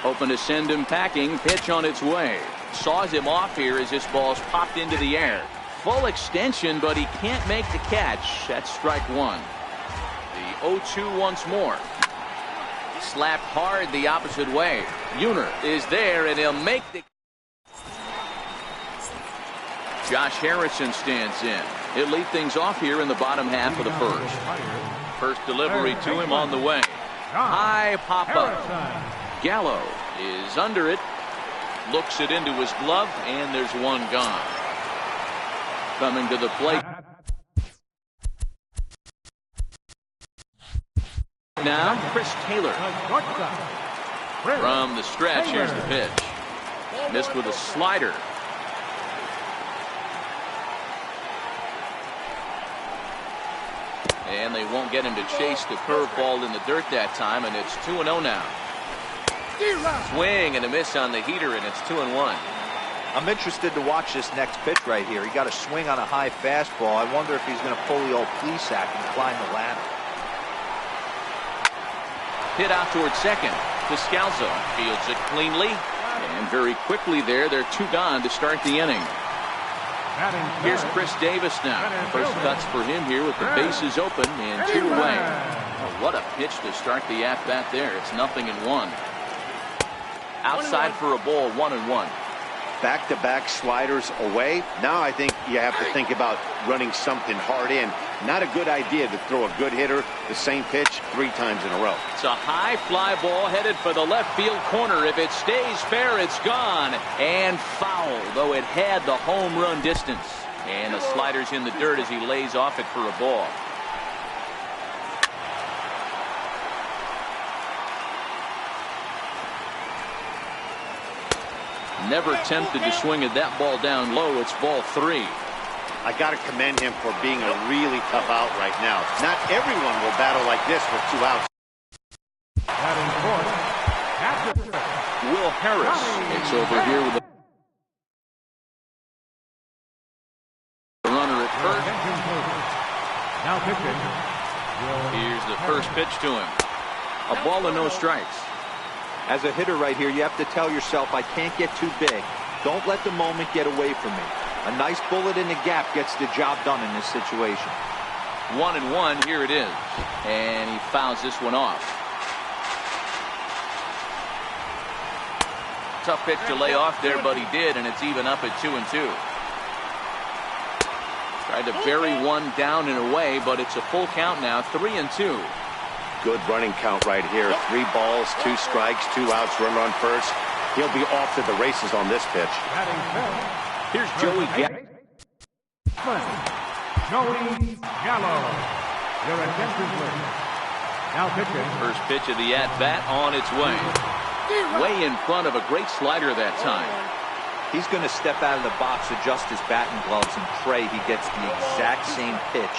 Speaker 2: Hoping to send him packing. Pitch on its way. Saws him off here as this ball's popped into the air. Full extension, but he can't make the catch. That's strike 1. The 0-2 once more. Slapped hard the opposite way. Uner is there, and he'll make the... Josh Harrison stands in. He'll lead things off here in the bottom half of the first. First delivery to him on the way. High pop-up. Gallo is under it. Looks it into his glove, and there's 1 gone. Coming to the plate. Now, Chris Taylor. From the stretch, here's the pitch. Missed with a slider. And they won't get him to chase the curveball in the dirt that time, and it's 2-0 now. Swing and a miss on the heater, and it's 2-1.
Speaker 3: I'm interested to watch this next pitch right here. He got a swing on a high fastball. I wonder if he's going to pull the old Plesac and climb the ladder.
Speaker 2: Hit out towards second. Descalzo fields it cleanly, and very quickly there, they're 2 gone to start the inning. Here's Chris Davis now. First cuts for him here with the bases open and 2 away. Oh, what a pitch to start the at-bat there. It's 0-1. Outside for a ball, 1-1.
Speaker 4: Back-to-back sliders away. Now I think you have to think about running something hard in. Not a good idea to throw a good hitter the same pitch 3 times in a row.
Speaker 2: It's a high fly ball headed for the left field corner. If it stays fair, it's gone. And foul, though it had the home run distance. And the slider's in the dirt as he lays off it for a ball. Never tempted to swing at that ball down low. It's ball 3.
Speaker 4: I got to commend him for being a really tough out right now. Not everyone will battle like this with 2 outs.
Speaker 2: Will Harris takes over here with the runner at first.
Speaker 5: Now pitching.
Speaker 2: Here's the first pitch to him. A ball and no strikes.
Speaker 3: As a hitter right here, you have to tell yourself, I can't get too big. Don't let the moment get away from me. A nice bullet in the gap gets the job done in this situation.
Speaker 2: 1-1, here it is. And he fouls this one off. Tough pitch to lay off there, but he did, and it's even up at 2-2. Tried to bury one down and away, but it's a full count now, 3-2.
Speaker 4: Good running count right here. 3 balls, 2 strikes, 2 outs, runner on first. He'll be off to the races on this pitch.
Speaker 2: Here's Joey Gallo.
Speaker 5: Joey Gallo. Your attention, please. Now pitching.
Speaker 2: First pitch of the at-bat on its way. Way in front of a great slider that time.
Speaker 3: He's going to step out of the box, adjust his batting gloves, and pray he gets the exact same pitch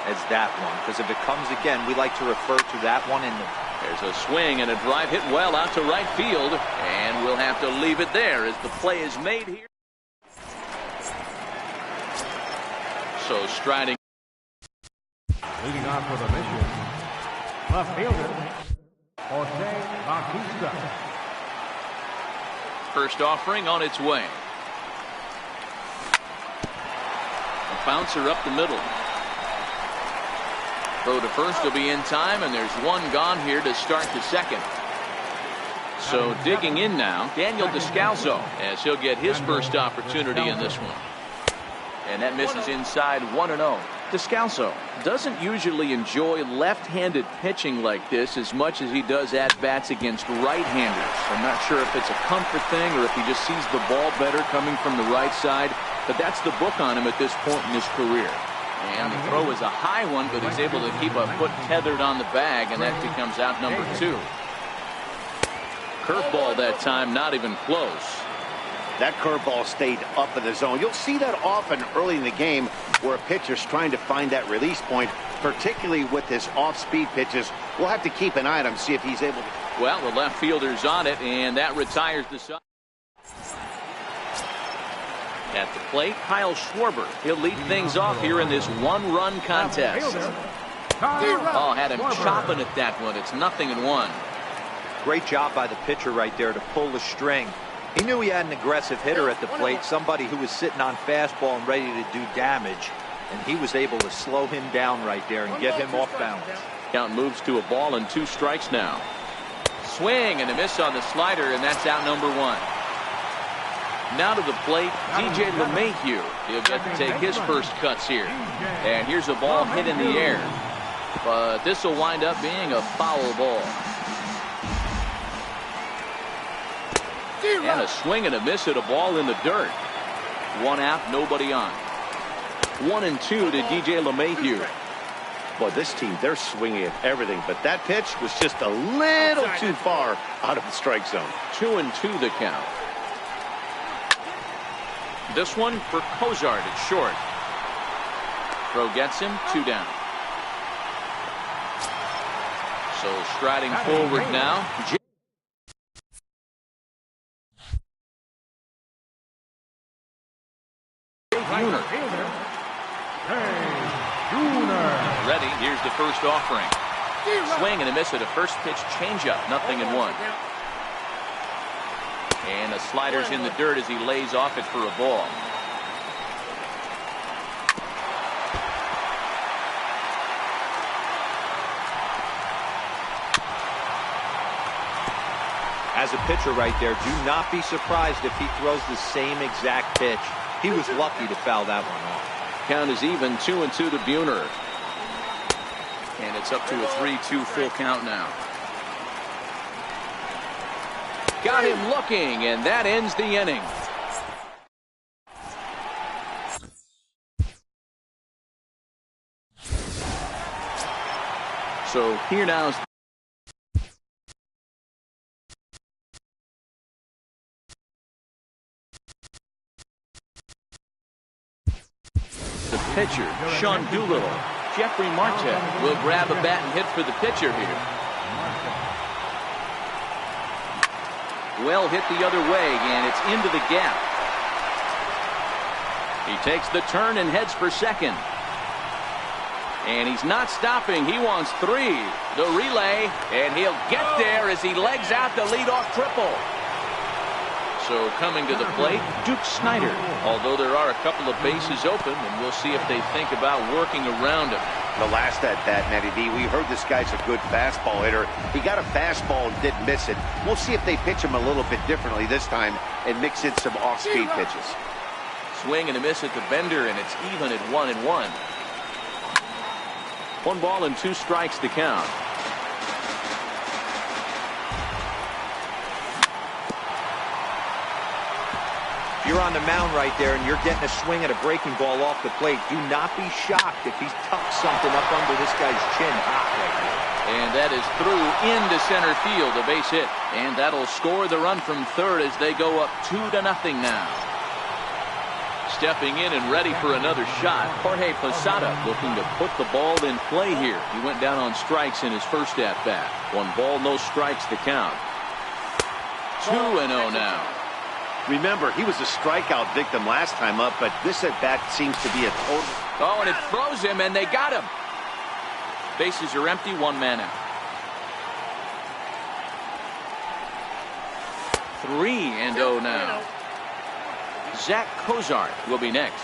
Speaker 3: as that one. Because if it comes again, we like to refer to that one in the...
Speaker 2: There's a swing and a drive hit well out to right field. And we'll have to leave it there as the play is made here. So striding.
Speaker 5: Leading off for the mission, left fielder, Jose Bautista.
Speaker 2: First offering on its way. A bouncer up the middle. Throw to first will be in time, and there's 1 gone here to start the second. So digging in now, Daniel Descalzo, as he'll get his first opportunity in this one. And that misses inside, 1-0. Descalzo doesn't usually enjoy left-handed pitching like this as much as he does at-bats against right-handers. I'm not sure if it's a comfort thing or if he just sees the ball better coming from the right side, but that's the book on him at this point in his career. And the throw is a high one, but he's able to keep a foot tethered on the bag, and that becomes out number 2. Curveball that time, not even close.
Speaker 4: That curveball stayed up in the zone. You'll see that often early in the game where a pitcher's trying to find that release point. particularly with his off-speed pitches. We'll have to keep an eye on him, see if he's able to.
Speaker 2: Well, the left fielder's on it, and that retires the side. At the plate, Kyle Schwarber. He'll lead things off here in this one-run contest. Oh, had him chopping at that one. It's 0-1.
Speaker 3: Great job by the pitcher right there to pull the string. He knew he had an aggressive hitter at the plate, somebody who was sitting on fastball and ready to do damage, and he was able to slow him down right there and get him off balance.
Speaker 2: Count moves to a ball and 2 strikes now. Swing and a miss on the slider, and that's out number 1. Now to the plate, DJ LeMahieu. He'll get to take his first cuts here. And here's a ball hit in the air. But this will wind up being a foul ball. And a swing and a miss at a ball in the dirt. 1 out, nobody on. 1-2 to DJ LeMahieu.
Speaker 4: Boy, this team, they're swinging at everything, but that pitch was just a little too far out of the strike zone.
Speaker 2: 2-2 the count. This one for Cozart at short. Throw gets him, 2 down. So striding forward now. Ready, here's the first offering. Swing and a miss at a first pitch changeup, 0-1. And the slider's in the dirt as he lays off it for a ball.
Speaker 3: As a pitcher right there, do not be surprised if he throws the same exact pitch. He was lucky to foul that one off.
Speaker 2: Count is even, 2-2 to Buhner. And it's up to a 3-2 full count now. Got him looking, and that ends the inning. So here now is the pitcher, Sean Doolittle. Jeffrey Marte will grab a bat and hit for the pitcher here. Well hit the other way, and it's into the gap. He takes the turn and heads for second. And he's not stopping. He wants 3. The relay, and he'll get there as he legs out the leadoff triple. So coming to the plate, Duke Snider. Although there are a couple of bases open, and we'll see if they think about working around him.
Speaker 4: The last at bat, Matty D, we heard this guy's a good fastball hitter. He got a fastball and didn't miss it. We'll see if they pitch him a little bit differently this time and mix in some off-speed pitches.
Speaker 2: Swing and a miss at the bender, and it's even at 1-1. 1 ball and 2 strikes to count.
Speaker 3: If you're on the mound right there and you're getting a swing at a breaking ball off the plate, do not be shocked if he's tucked something up under this guy's chin hot right here.
Speaker 2: And that is through into center field, a base hit. And that'll score the run from third as they go up 2-0 now. Stepping in and ready for another shot, Jorge Posada looking to put the ball in play here. He went down on strikes in his first at-bat. 1 ball, no strikes to count. 2-0 now.
Speaker 4: Remember, he was a strikeout victim last time up, but this at-bat seems to be a total.
Speaker 2: Oh, and it froze him, and they got him. Bases are empty, 1 man out. 3-0 now. Zach Cozart will be next.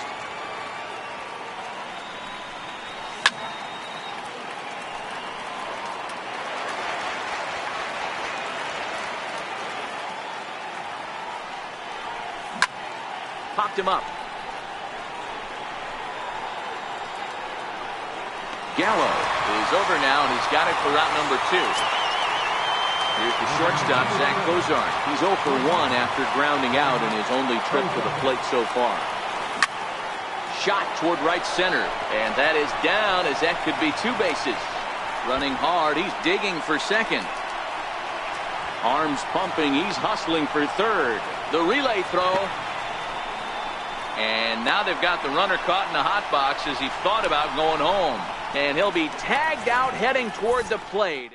Speaker 2: Popped him up. Gallo is over now, and he's got it for route number 2. Here's the shortstop, Zach Cozart. He's 0 for 1 after grounding out in his only trip to the plate so far. Shot toward right center, and that is down as that could be 2 bases. Running hard, he's digging for second. Arms pumping, he's hustling for third. The relay throw. And now they've got the runner caught in the hot box as he thought about going home. And he'll be tagged out heading toward the plate.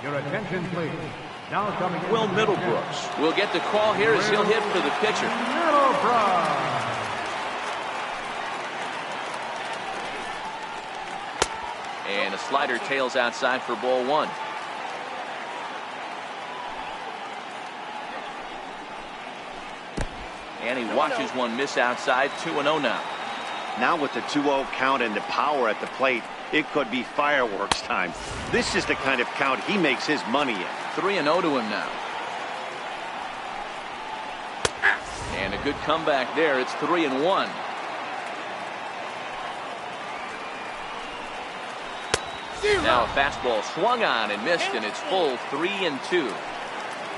Speaker 5: Your attention, please. Now coming in.
Speaker 2: Will Middlebrooks will get the call here as he'll hit for the pitcher.
Speaker 5: Middlebrooks.
Speaker 2: And a slider tails outside for ball one. And he watches one miss outside. 2-0 now.
Speaker 4: Now with the 2-0 count and the power at the plate, it could be fireworks time. This is the kind of count he makes his money in.
Speaker 2: 3-0 to him now. And a good comeback there. It's 3-1. Now a fastball swung on and missed, and it's full 3-2.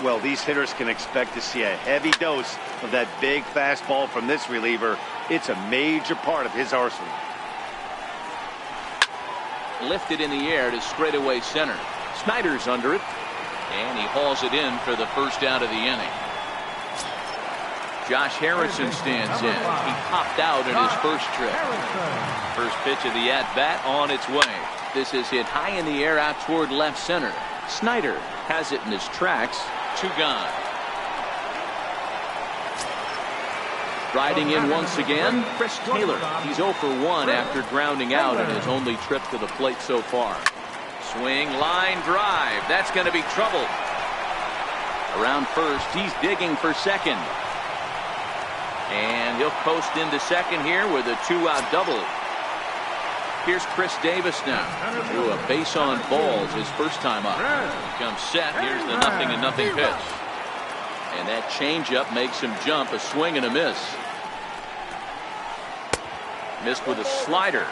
Speaker 4: Well, these hitters can expect to see a heavy dose of that big fastball from this reliever. It's a major part of his arsenal.
Speaker 2: Lifted in the air to straightaway center. Snyder's under it, and he hauls it in for the first out of the inning. Josh Harrison stands in. He popped out in his first trip. First pitch of the at-bat on its way. This is hit high in the air out toward left center. Snyder has it in his tracks. 2 gone. Riding in once again, Chris Taylor. He's 0 for 1 after grounding out in his only trip to the plate so far. Swing, line, drive. That's going to be trouble. Around first, he's digging for second. And he'll coast into second here with a 2-out double. Here's Chris Davis now. Threw a base on balls his first time up. He comes set. Here's the 0-0 pitch. And that changeup makes him jump. A swing and a miss. Missed with a slider.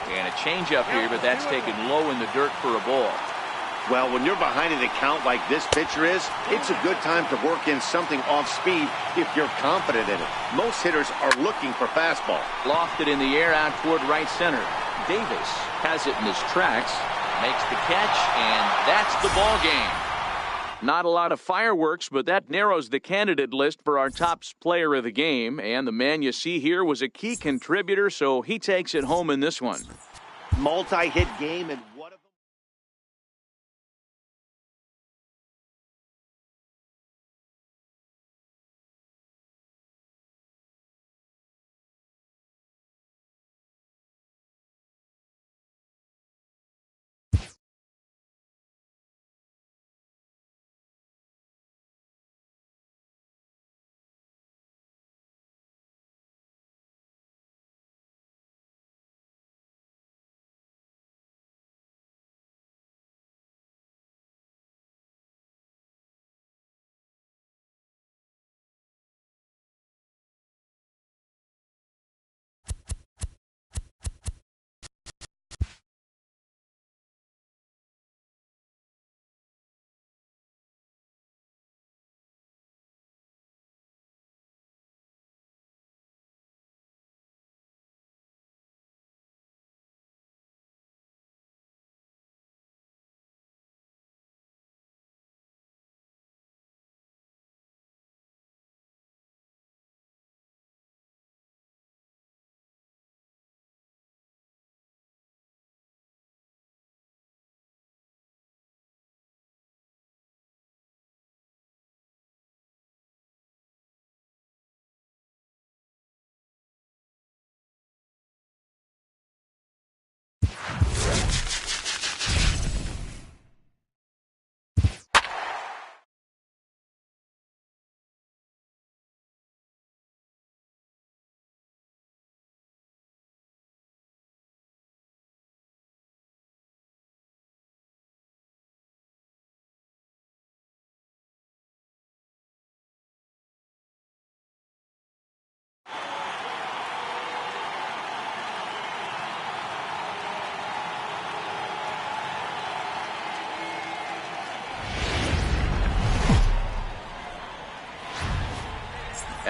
Speaker 2: And a changeup here, but that's taken low in the dirt for a ball.
Speaker 4: Well, when you're behind in a count like this pitcher is, it's a good time to work in something off speed if you're confident in it. Most hitters are looking for fastball.
Speaker 2: Lofted in the air out toward right center. Davis has it in his tracks, makes the catch, and that's the ball game. Not a lot of fireworks, but that narrows the candidate list for our top player of the game. And the man you see here was a key contributor, so he takes it home in this one.
Speaker 4: Multi-hit game and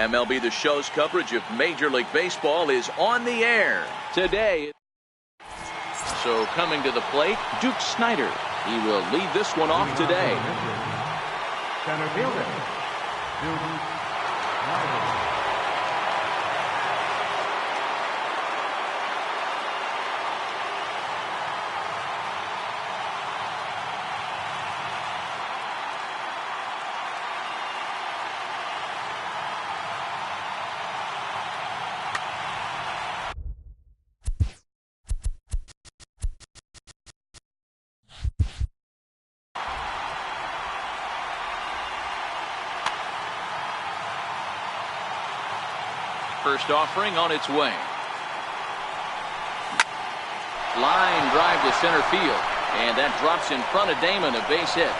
Speaker 2: MLB The Show's coverage of Major League Baseball is on the air today. So coming to the plate, Duke Snider. He will lead this one off today.
Speaker 5: Center fielder, Duke Snider.
Speaker 2: First offering on its way. Line drive to center field. And that drops in front of Damon, a base hit.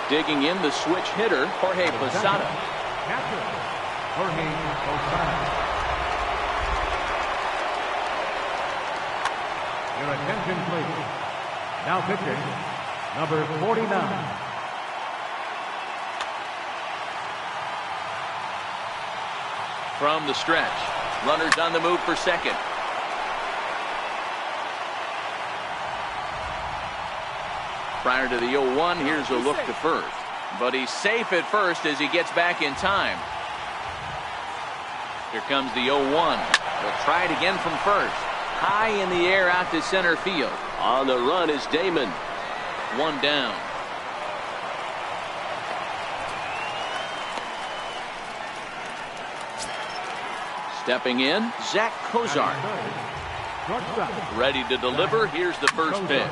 Speaker 2: Digging in the switch hitter, Jorge Posada.
Speaker 5: Catcher, Jorge Posada. Your attention, please. Now pitching, number 49.
Speaker 2: From the stretch, runners on the move for second. Prior to the 0-1, here's a look to first. But he's safe at first as he gets back in time. Here comes the 0-1. He'll try it again from first. High in the air out to center field. On the run is Damon. One down. Stepping in, Zach Cozart. Ready to deliver. Here's the first pitch.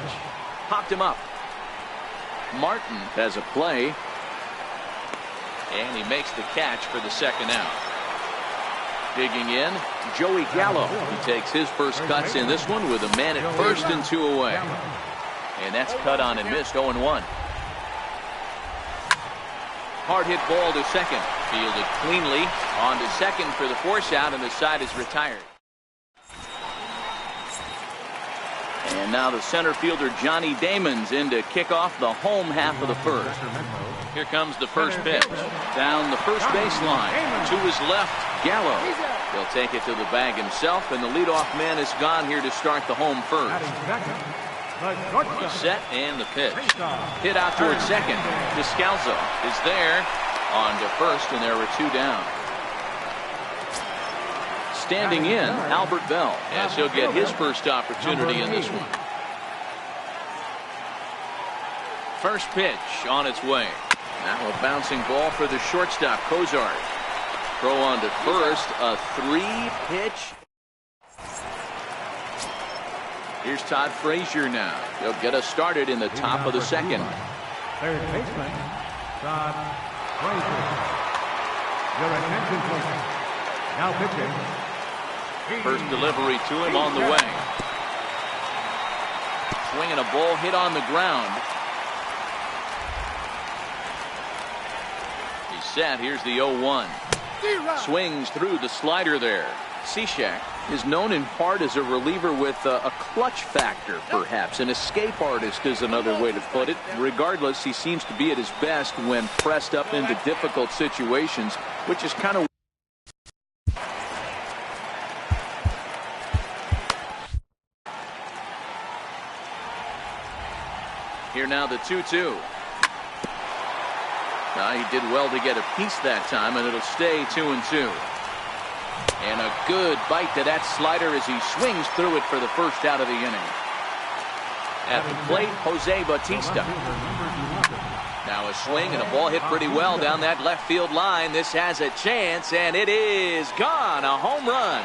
Speaker 2: Popped him up. Martin has a play. And he makes the catch for the second out. Digging in, Joey Gallo. He takes his first cuts in this one with a man at first and 2 away. And that's cut on and missed, 0-1. Hard hit ball to second. Fielded cleanly. On to second for the force out, and the side is retired. And now the center fielder Johnny Damon's in to kick off the home half of the first. Here comes the first pitch. Down the first baseline. To his left, Gallo. He'll take it to the bag himself, and the leadoff man is gone here to start the home first. The set and the pitch. Hit out towards second. Descalzo is there. On to first, and there were 2 down. Standing in, Albert Bell, as he'll get his first opportunity in this one. First pitch on its way. Now a bouncing ball for the shortstop, Cozart. Throw on to first, a 3-pitch. Here's Todd Frazier now. He'll get us started in the top of the second.
Speaker 5: Third baseman, Todd Frazier. Your attention, please. Now pitching.
Speaker 2: First delivery to him on the way. Swinging a ball hit on the ground. He's set. Here's the 0-1. Swings through the slider there. Cishek is known in part as a reliever with a clutch factor, perhaps. An escape artist is another way to put it. Regardless, he seems to be at his best when pressed up into difficult situations, which is kind of here now the 2-2. He did well to get a piece that time, and it'll stay 2-2. And a good bite to that slider as he swings through it for the first out of the inning. At the plate, Jose Bautista. Now a swing and a ball hit pretty well down that left field line. This has a chance, and it is gone. A home run.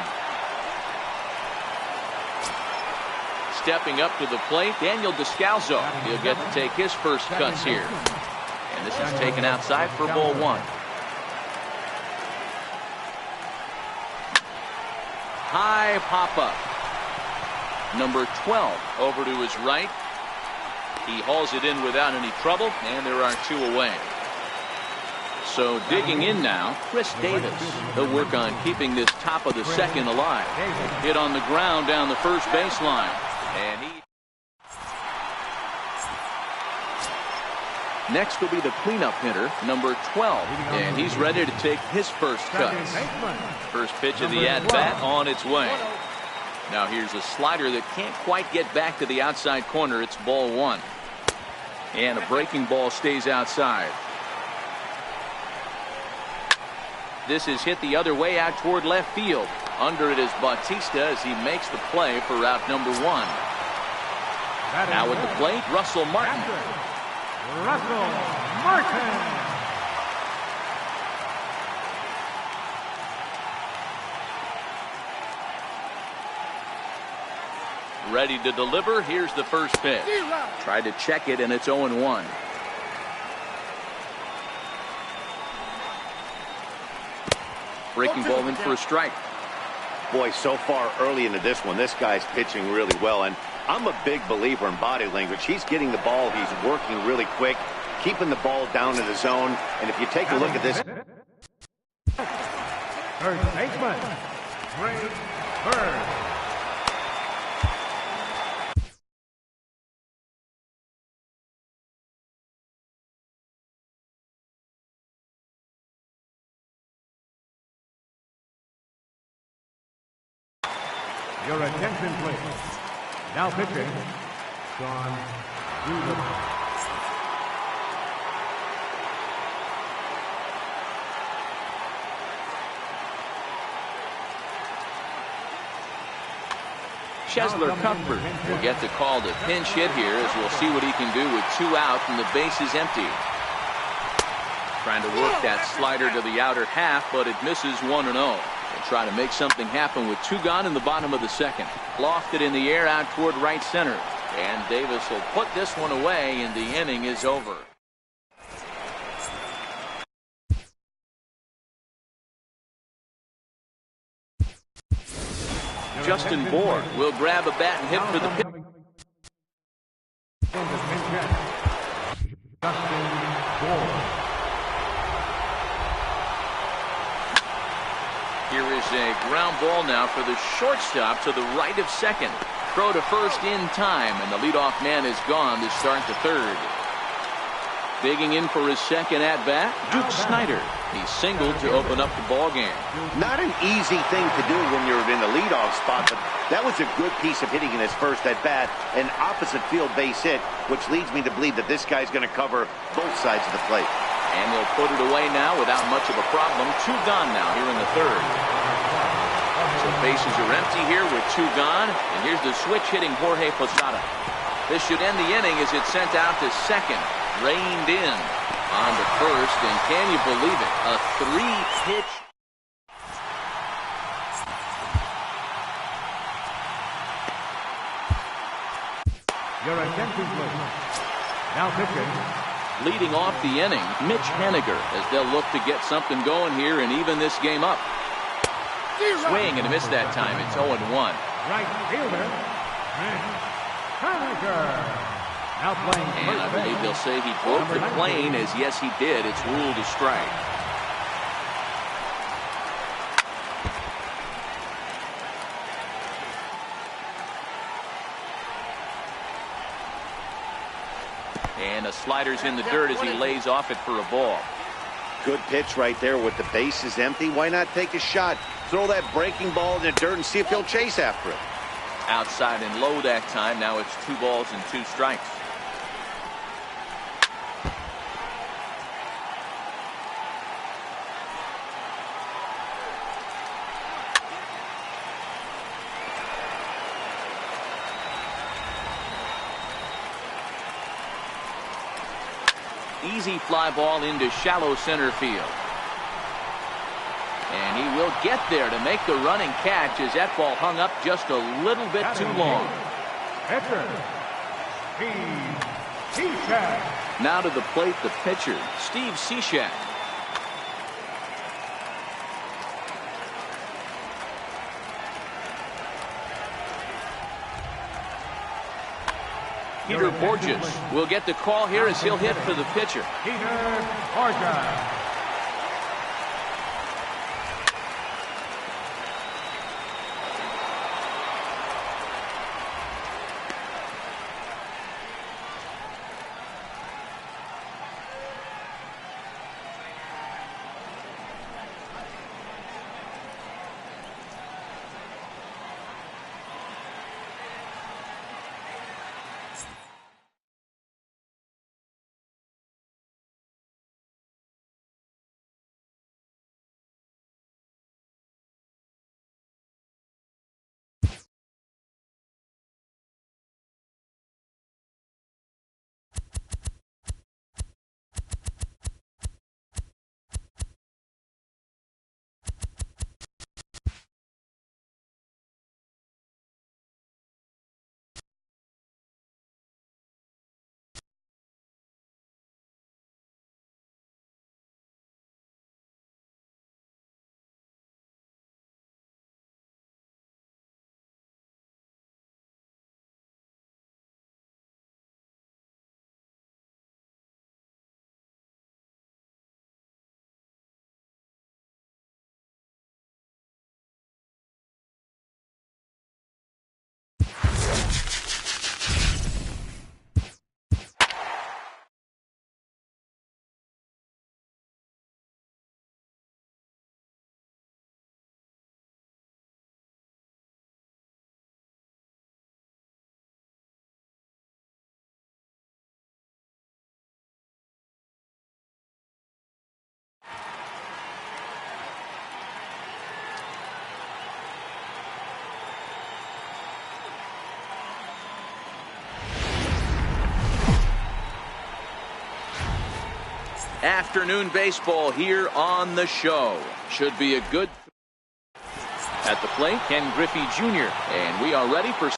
Speaker 2: Stepping up to the plate, Daniel Descalzo. He'll get to take his first cuts here. And this is taken outside for ball 1. High pop-up. Number 12 over to his right. He hauls it in without any trouble, and there are 2 away. So digging in now, Chris Davis. He'll work on keeping this top of the second alive. Hit on the ground down the first baseline. And Next will be the cleanup hitter, number 12, and he's ready to take his first cuts. First pitch of the at-bat on its way. Now here's a slider that can't quite get back to the outside corner. It's ball one. And a breaking ball stays outside. This is hit the other way out toward left field. Under it is Bautista as he makes the play for route number one. Now at the plate, Russell Martin.
Speaker 5: Russell Martin.
Speaker 2: Ready to deliver. Here's the first pitch. Tried to check it, and it's 0-1. Breaking ball in for a strike.
Speaker 4: Boy, so far early into this one, this guy's pitching really well, and I'm a big believer in body language. He's getting the ball. He's working really quick, keeping the ball down in the zone. And if you take a look at this.
Speaker 5: Third baseman, BraydenBurtch. Your attention, please. Now pitching, Sean Wheeler.
Speaker 2: Chesler Cuthbert will get the call to pinch hit here as we'll see what he can do with 2 out and the base is empty. Trying to work that slider to the outer half, but it misses 1-0. Try to make something happen with 2 gone in the bottom of the second. Lofted in the air out toward right center. And Davis will put this one away, and the inning is over. Justin Bohr will grab a bat and hit for the pitch.
Speaker 5: Justin Bohr.
Speaker 2: Here is a ground ball now for the shortstop to the right of second. Throw to first in time, and the leadoff man is gone to start the third. Digging in for his second at-bat, Duke Snider. He singled to open up the ball game.
Speaker 4: Not an easy thing to do when you're in the leadoff spot, but that was a good piece of hitting in his first at-bat, an opposite field base hit, which leads me to believe that this guy's going to cover both sides of the plate.
Speaker 2: And they'll put it away now without much of a problem. 2 gone now here in the third. So bases are empty here with 2 gone. And here's the switch hitting Jorge Posada. This should end the inning as it's sent out to second. Reined in on to first. And can you believe it? A 3-pitch.
Speaker 5: Your attention, please. Now pitching.
Speaker 2: Leading off the inning, Mitch Haniger, as they'll look to get something going here and even this game up. Swing and a miss that time. It's 0-1.
Speaker 5: Right fielder, Haniger. Now playing.
Speaker 2: And I believe they'll say he broke the plane, as yes he did. It's ruled a strike. And the slider's in the dirt as he lays off it for a ball.
Speaker 4: Good pitch right there with the bases empty. Why not take a shot? Throw that breaking ball in the dirt and see if he'll chase after it.
Speaker 2: Outside and low that time. Now it's 2 balls and 2 strikes. Easy fly ball into shallow center field. And he will get there to make the running catch as that ball hung up just a little bit too long.
Speaker 5: Steve Cishek.
Speaker 2: Now to the plate, the pitcher, Steve Cishek. Peter Borges will get the call here as he'll hit for the pitcher.
Speaker 5: Peter Borges.
Speaker 2: Afternoon baseball here on the show. Should be a good at the plate, Ken Griffey Jr. And we are ready for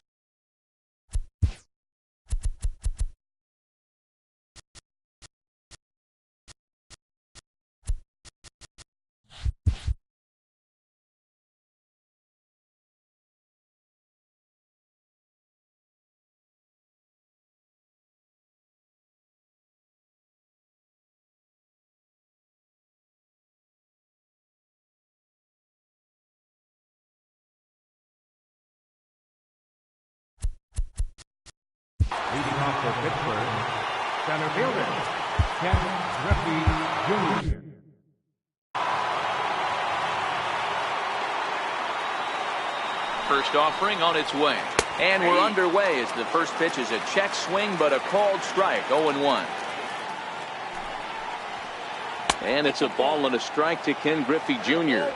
Speaker 5: Leading off for Pittsburgh, center fielder, Ken Griffey Jr.
Speaker 2: first offering on its way. And we're underway as the first pitch is a check swing, but a called strike, 0-1. And it's a ball and a strike to Ken Griffey Jr.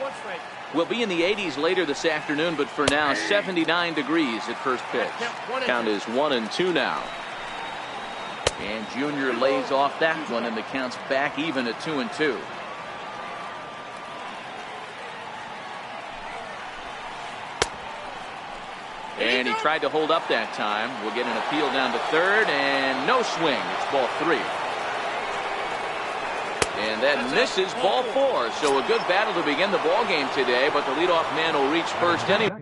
Speaker 2: We'll be in the 80s later this afternoon, but for now, 79 degrees at first pitch. Count is 1-2 now. And Jr. lays off that one, and the count's back even at 2-2. And he tried to hold up that time. We'll get an appeal down to third, and no swing. It's ball 3. And that misses, ball 4. So a good battle to begin the ball game today, but the leadoff man will reach first anyway.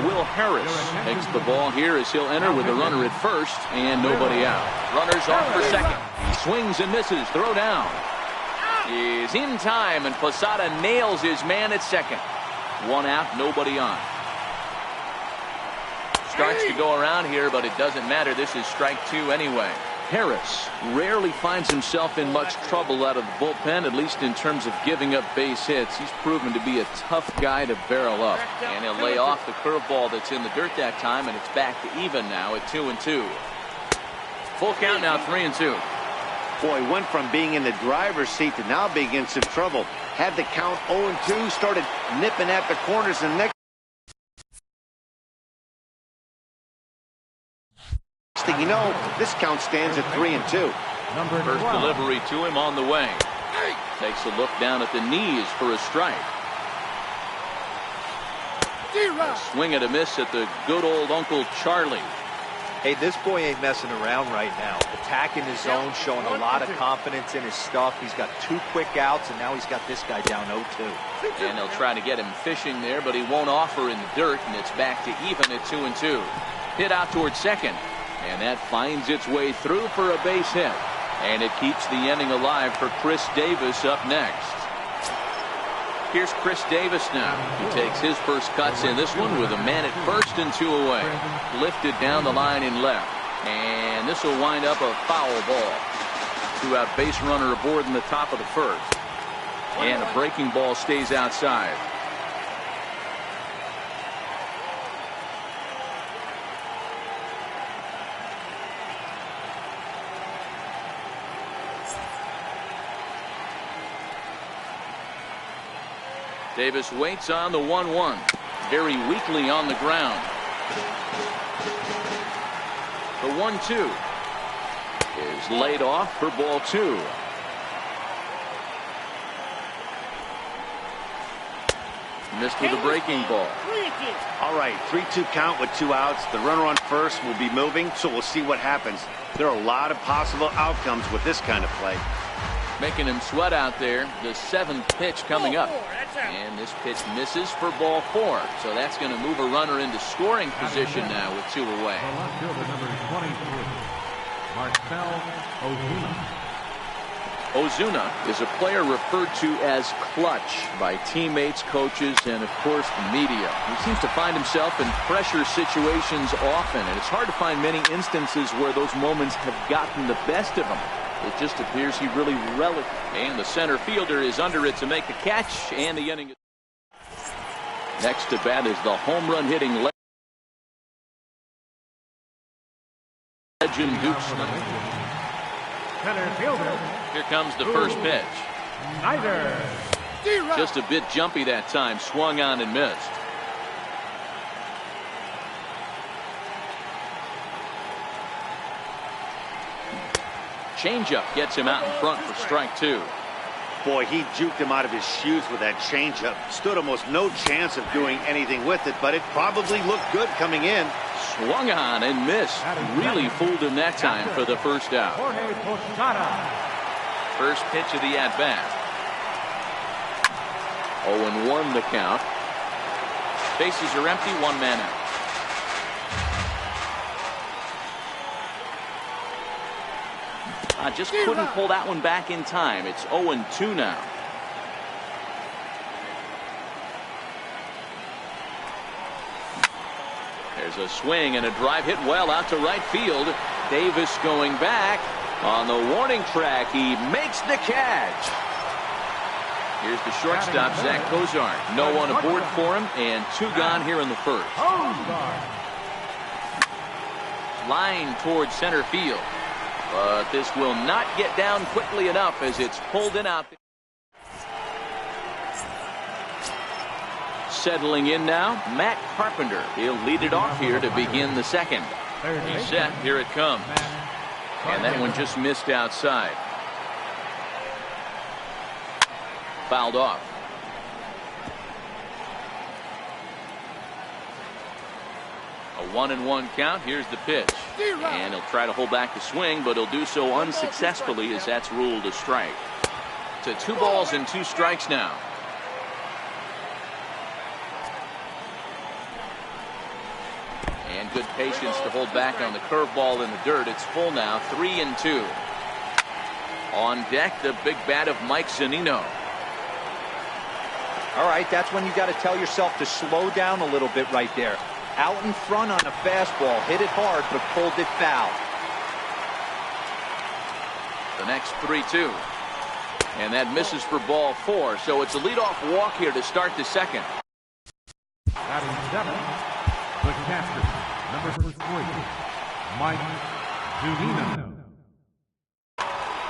Speaker 2: Will Harris takes the ball here as he'll enter with a runner at first and nobody out. Runners off for second. He swings and misses. Throw down is in time, and Posada nails his man at second. 1 out, nobody on. Starts to go around here, but it doesn't matter. This is strike 2 anyway. Harris rarely finds himself in much trouble out of the bullpen, at least in terms of giving up base hits. He's proven to be a tough guy to barrel up. And he'll lay off the curveball that's in the dirt that time, and it's back to even now at 2-2. Full count now, 3-2.
Speaker 4: Boy, went from being in the driver's seat to now being in some trouble. Had the count 0-2, started nipping at the corners, and next thing you know, this count stands at 3-2.
Speaker 2: First delivery to him on the way. Takes a look down at the knees for a strike. A swing and a miss at the good old Uncle Charlie.
Speaker 3: Hey, this boy ain't messing around right now. Attacking his zone, showing a lot of confidence in his stuff. He's got 2 quick outs, and now he's got this guy down 0-2.
Speaker 2: And they'll try to get him fishing there, but he won't offer in the dirt, and it's back to even at 2-2. Hit out towards second, and that finds its way through for a base hit. And it keeps the inning alive for Chris Davis up next. Here's Chris Davis now. He takes his first cuts in this one with a man at first and 2 away. Lifted down the line in left. And this will wind up a foul ball. 2-out base runner aboard in the top of the first. And a breaking ball stays outside. Davis waits on the 1-1. Very weakly on the ground. The 1-2 is laid off for ball 2. Missed with a breaking ball.
Speaker 4: All right, 3-2 count with 2 outs. The runner on first will be moving, so we'll see what happens. There are a lot of possible outcomes with this kind of play.
Speaker 2: Making him sweat out there. The 7th pitch coming up. And this pitch misses for ball 4. So that's going to move a runner into scoring position now with 2 away.
Speaker 5: The left fielder, number 23, Marcell Ozuna.
Speaker 2: Ozuna is a player referred to as clutch by teammates, coaches, and of course the media. He seems to find himself in pressure situations often, and it's hard to find many instances where those moments have gotten the best of him. It just appears he really relishes. And the center fielder is under it to make the catch, and the inning. Next to bat is the home run hitting legend Duke Snider.
Speaker 5: Center fielder.
Speaker 2: Here comes the first pitch.
Speaker 5: Snider.
Speaker 2: Just a bit jumpy that time. Swung on and missed. changeup gets him out in front for strike two.
Speaker 4: Boy, he juked him out of his shoes with that changeup. Stood almost no chance of doing anything with it, but it probably looked good coming in.
Speaker 2: Swung on and missed. Really fooled him that time for the first out. First pitch of the at-bat. 0-1 the count. Bases are empty, one man out. Just couldn't pull that one back in time. It's 0-2 now. There's a swing and a drive hit well out to right field. Davis going back on the warning track. He makes the catch. Here's the shortstop, Zach Cozart. No one aboard for him, and two gone here in the first. Line towards center field. But this will not get down quickly enough as it's pulled in out. Settling in now, Matt Carpenter. He'll lead it off here to begin the second. He's set. Here it comes. And that one just missed outside. Fouled off. A 1-1 count. Here's the pitch. And he'll try to hold back the swing, but he'll do so unsuccessfully as that's ruled a strike. To 2 balls and 2 strikes now. And good patience to hold back on the curveball in the dirt. It's full now, 3-2. On deck, the big bat of Mike Zunino.
Speaker 3: All right, that's when you got to tell yourself to slow down a little bit right there. Out in front on a fastball, hit it hard, but pulled it foul.
Speaker 2: The next 3-2. And that misses for ball 4, so it's a leadoff walk here to start the second.
Speaker 5: Batting 7, the catcher, number 3, Mike Zunino.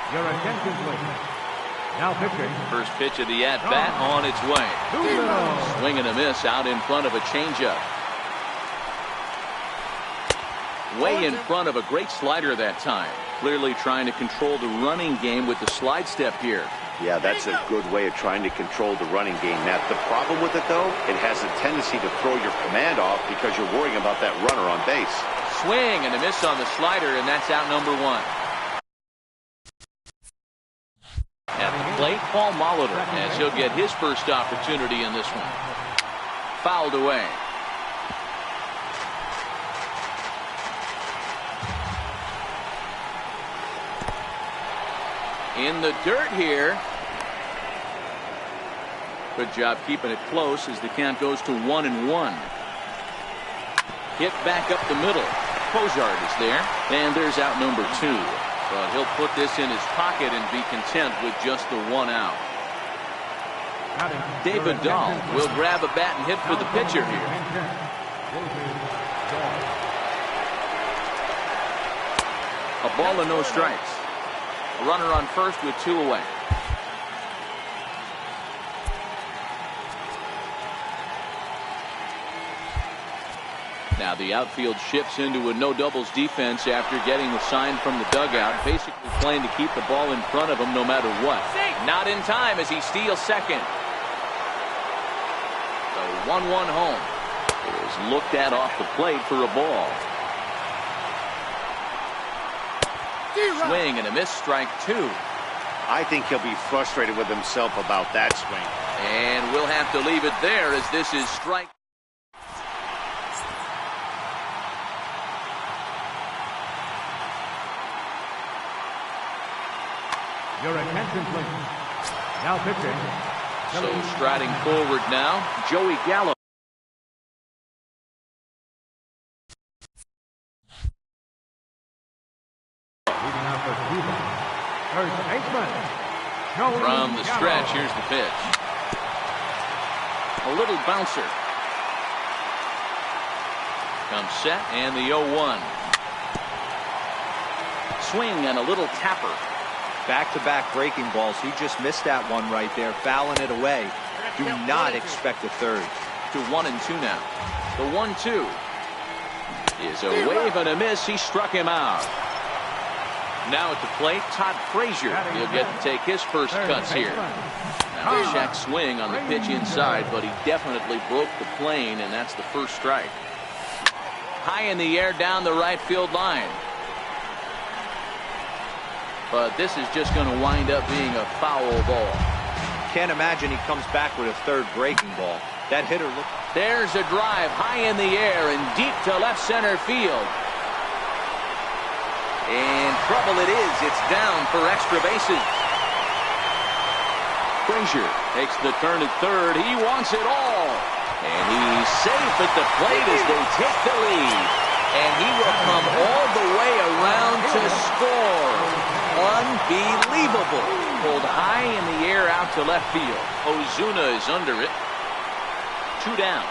Speaker 5: Your attention, please. Now pitching.
Speaker 2: First pitch of the at-bat on its way. Swing and a miss out in front of a changeup. Way in front of a great slider that time. Clearly trying to control the running game with the slide step here.
Speaker 4: Yeah, that's a good way of trying to control the running game. Now, the problem with it, though, it has a tendency to throw your command off because you're worrying about that runner on base.
Speaker 2: Swing and a miss on the slider, and that's out number 1. At the plate, Paul Molitor, as he'll get his first opportunity in this one. Fouled away. In the dirt here. Good job keeping it close as the count goes to 1-1. Hit back up the middle. Cozart is there, and there's out number 2. But he'll put this in his pocket and be content with just the 1 out. David Dahl will grab a bat and hit for the pitcher here. A ball and no strikes. A runner on first with 2 away. Now the outfield shifts into a no doubles defense after getting the sign from the dugout, basically playing to keep the ball in front of him no matter what. Not in time as he steals second. The 1-1 home is looked at off the plate for a ball. Swing and a miss, strike 2.
Speaker 4: I think he'll be frustrated with himself about that swing.
Speaker 2: And we'll have to leave it there as this is strike.
Speaker 5: Your attention, please. Now pitching.
Speaker 2: So striding forward now, Joey Gallo. From the stretch, here's the pitch. A little bouncer. Comes set and the 0-1. Swing and a little tapper.
Speaker 3: Back-to-back breaking balls. He just missed that one right there, fouling it away. Do not expect a third.
Speaker 2: To 1-2 now. The 1-2 is a wave and a miss. He struck him out. Now at the plate, Todd Frazier. He'll get to take his first cuts here. Now a check swing on the pitch inside, but he definitely broke the plane, and that's the first strike. High in the air down the right field line. But this is just going to wind up being a foul ball.
Speaker 3: Can't imagine he comes back with a third breaking ball. That hitter looked.
Speaker 2: There's a drive high in the air and deep to left center field. And trouble it is. It's down for extra bases. Frazier takes the turn at third. He wants it all. And he's safe at the plate as they take the lead. And he will come all the way around to score. Unbelievable. Pulled high in the air out to left field. Ozuna is under it. 2 down.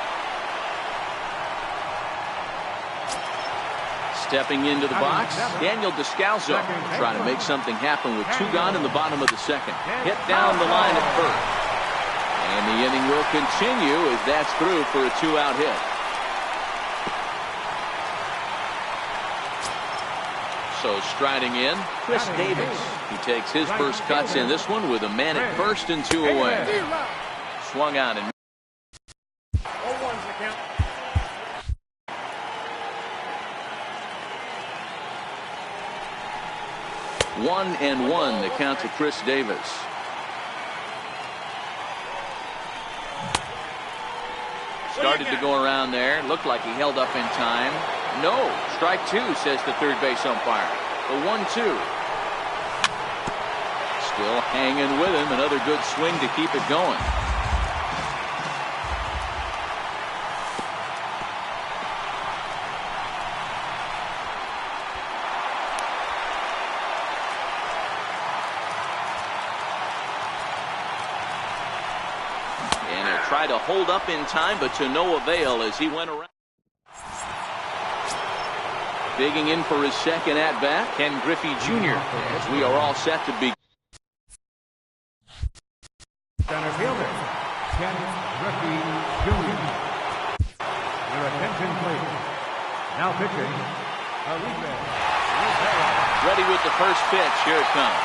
Speaker 2: Stepping into the box, Daniel Descalso trying to make something happen with 2 gone in the bottom of the second. Hit down the line at first. And the inning will continue as that's through for a 2-out hit. So striding in, Chris Davis. He takes his first cuts in this one with a man at first and 2 away. Swung on and 1-1 the count to Chris Davis. Started to go around there. Looked like he held up in time. No. Strike 2, says the third base umpire. The 1-2. Still hanging with him. Another good swing to keep it going. Tried to hold up in time, but to no avail as he went around. Digging in for his second at-bat, Ken Griffey Jr. as we are all set to be.
Speaker 5: Center fielder, Ken Griffey Jr. Your attention, please. Now pitching, Felipe.
Speaker 2: Ready with the first pitch. Here it comes.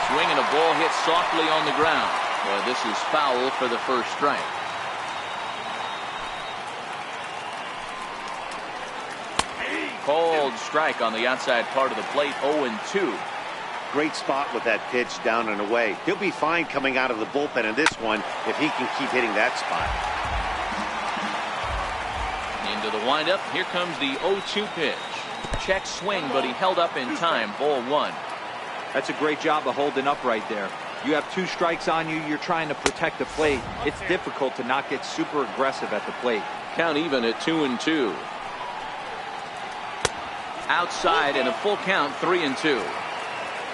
Speaker 2: Swinging a ball hit softly on the ground. Well, this is foul for the first strike. Cold strike on the outside part of the plate. 0-2.
Speaker 4: Great spot with that pitch down and away. He'll be fine coming out of the bullpen in this one if he can keep hitting that spot.
Speaker 2: Into the windup. Here comes the 0-2 pitch. Check swing, but he held up in time. Ball 1.
Speaker 3: That's a great job of holding up right there. You have 2 strikes on you. You're trying to protect the plate. It's difficult to not get super aggressive at the plate.
Speaker 2: Count even at 2-2. Outside and a full count, 3-2.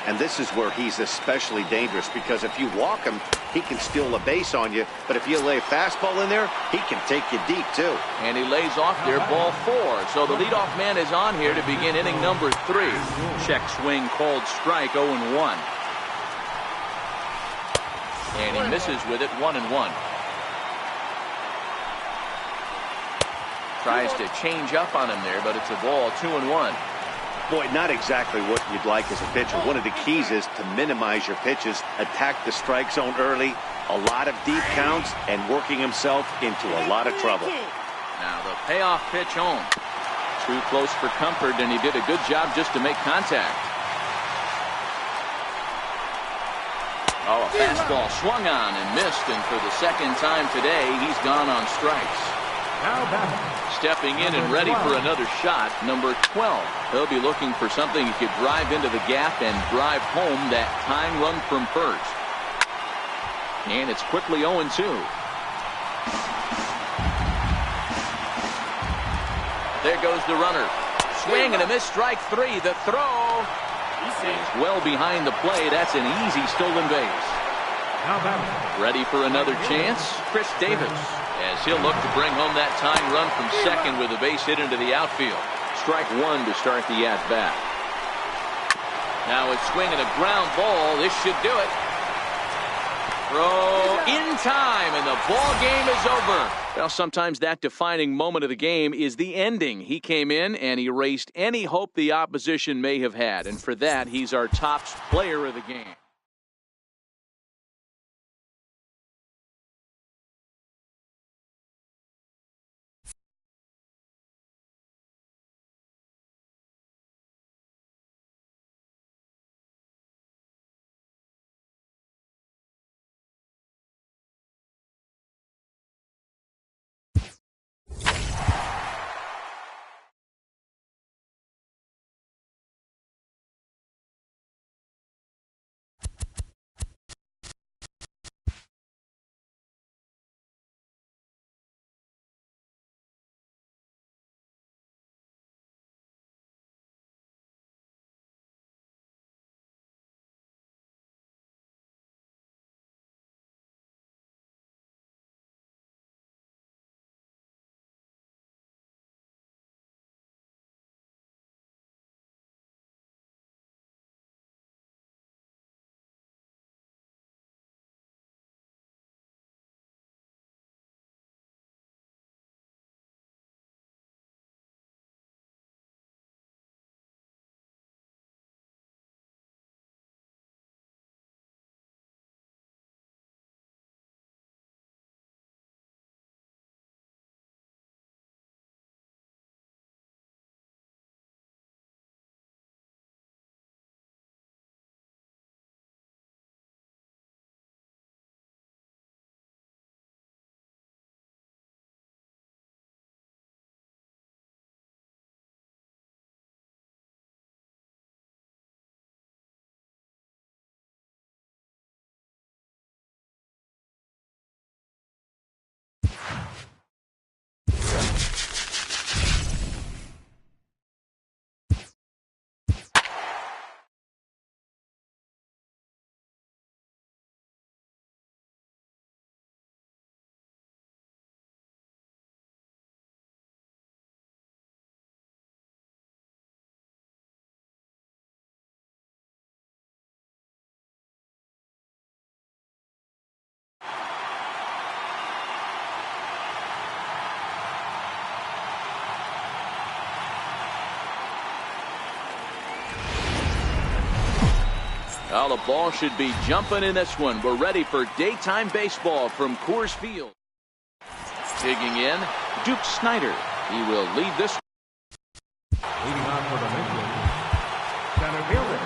Speaker 4: And this is where he's especially dangerous, because if you walk him, he can steal a base on you. But if you lay a fastball in there, he can take you deep too.
Speaker 2: And he lays off there, ball 4. So the leadoff man is on here to begin inning number 3. Check swing called strike. 0-1. And he misses with it. 1-1. Tries to change up on him there, but it's a ball. 2-1.
Speaker 4: Boy, not exactly what you'd like as a pitcher. One of the keys is to minimize your pitches, attack the strike zone early, a lot of deep counts, and working himself into a lot of trouble.
Speaker 2: Now the payoff pitch home. Too close for comfort, and he did a good job just to make contact. Oh, a fastball swung on and missed, and for the second time today, he's gone on strikes. Stepping in and ready for another shot, number 12. He'll be looking for something he could drive into the gap and drive home that tying run from first. And it's quickly 0-2. There goes the runner. Swing and a miss, strike 3. The throw. He's well behind the play. That's an easy stolen base. Ready for another chance, Chris Davis, as he'll look to bring home that tying run from second with a base hit into the outfield. Strike 1 to start the at-bat. Now it's swinging a ground ball. This should do it. Throw in time, and the ball game is over. Well, sometimes that defining moment of the game is the ending. He came in and erased any hope the opposition may have had. And for that, he's our top player of the game. Well, the ball should be jumping in this one. We're ready for daytime baseball from Coors Field. Digging in, Duke Snyder. He will lead this.
Speaker 5: Leading on for the Mission, center fielder.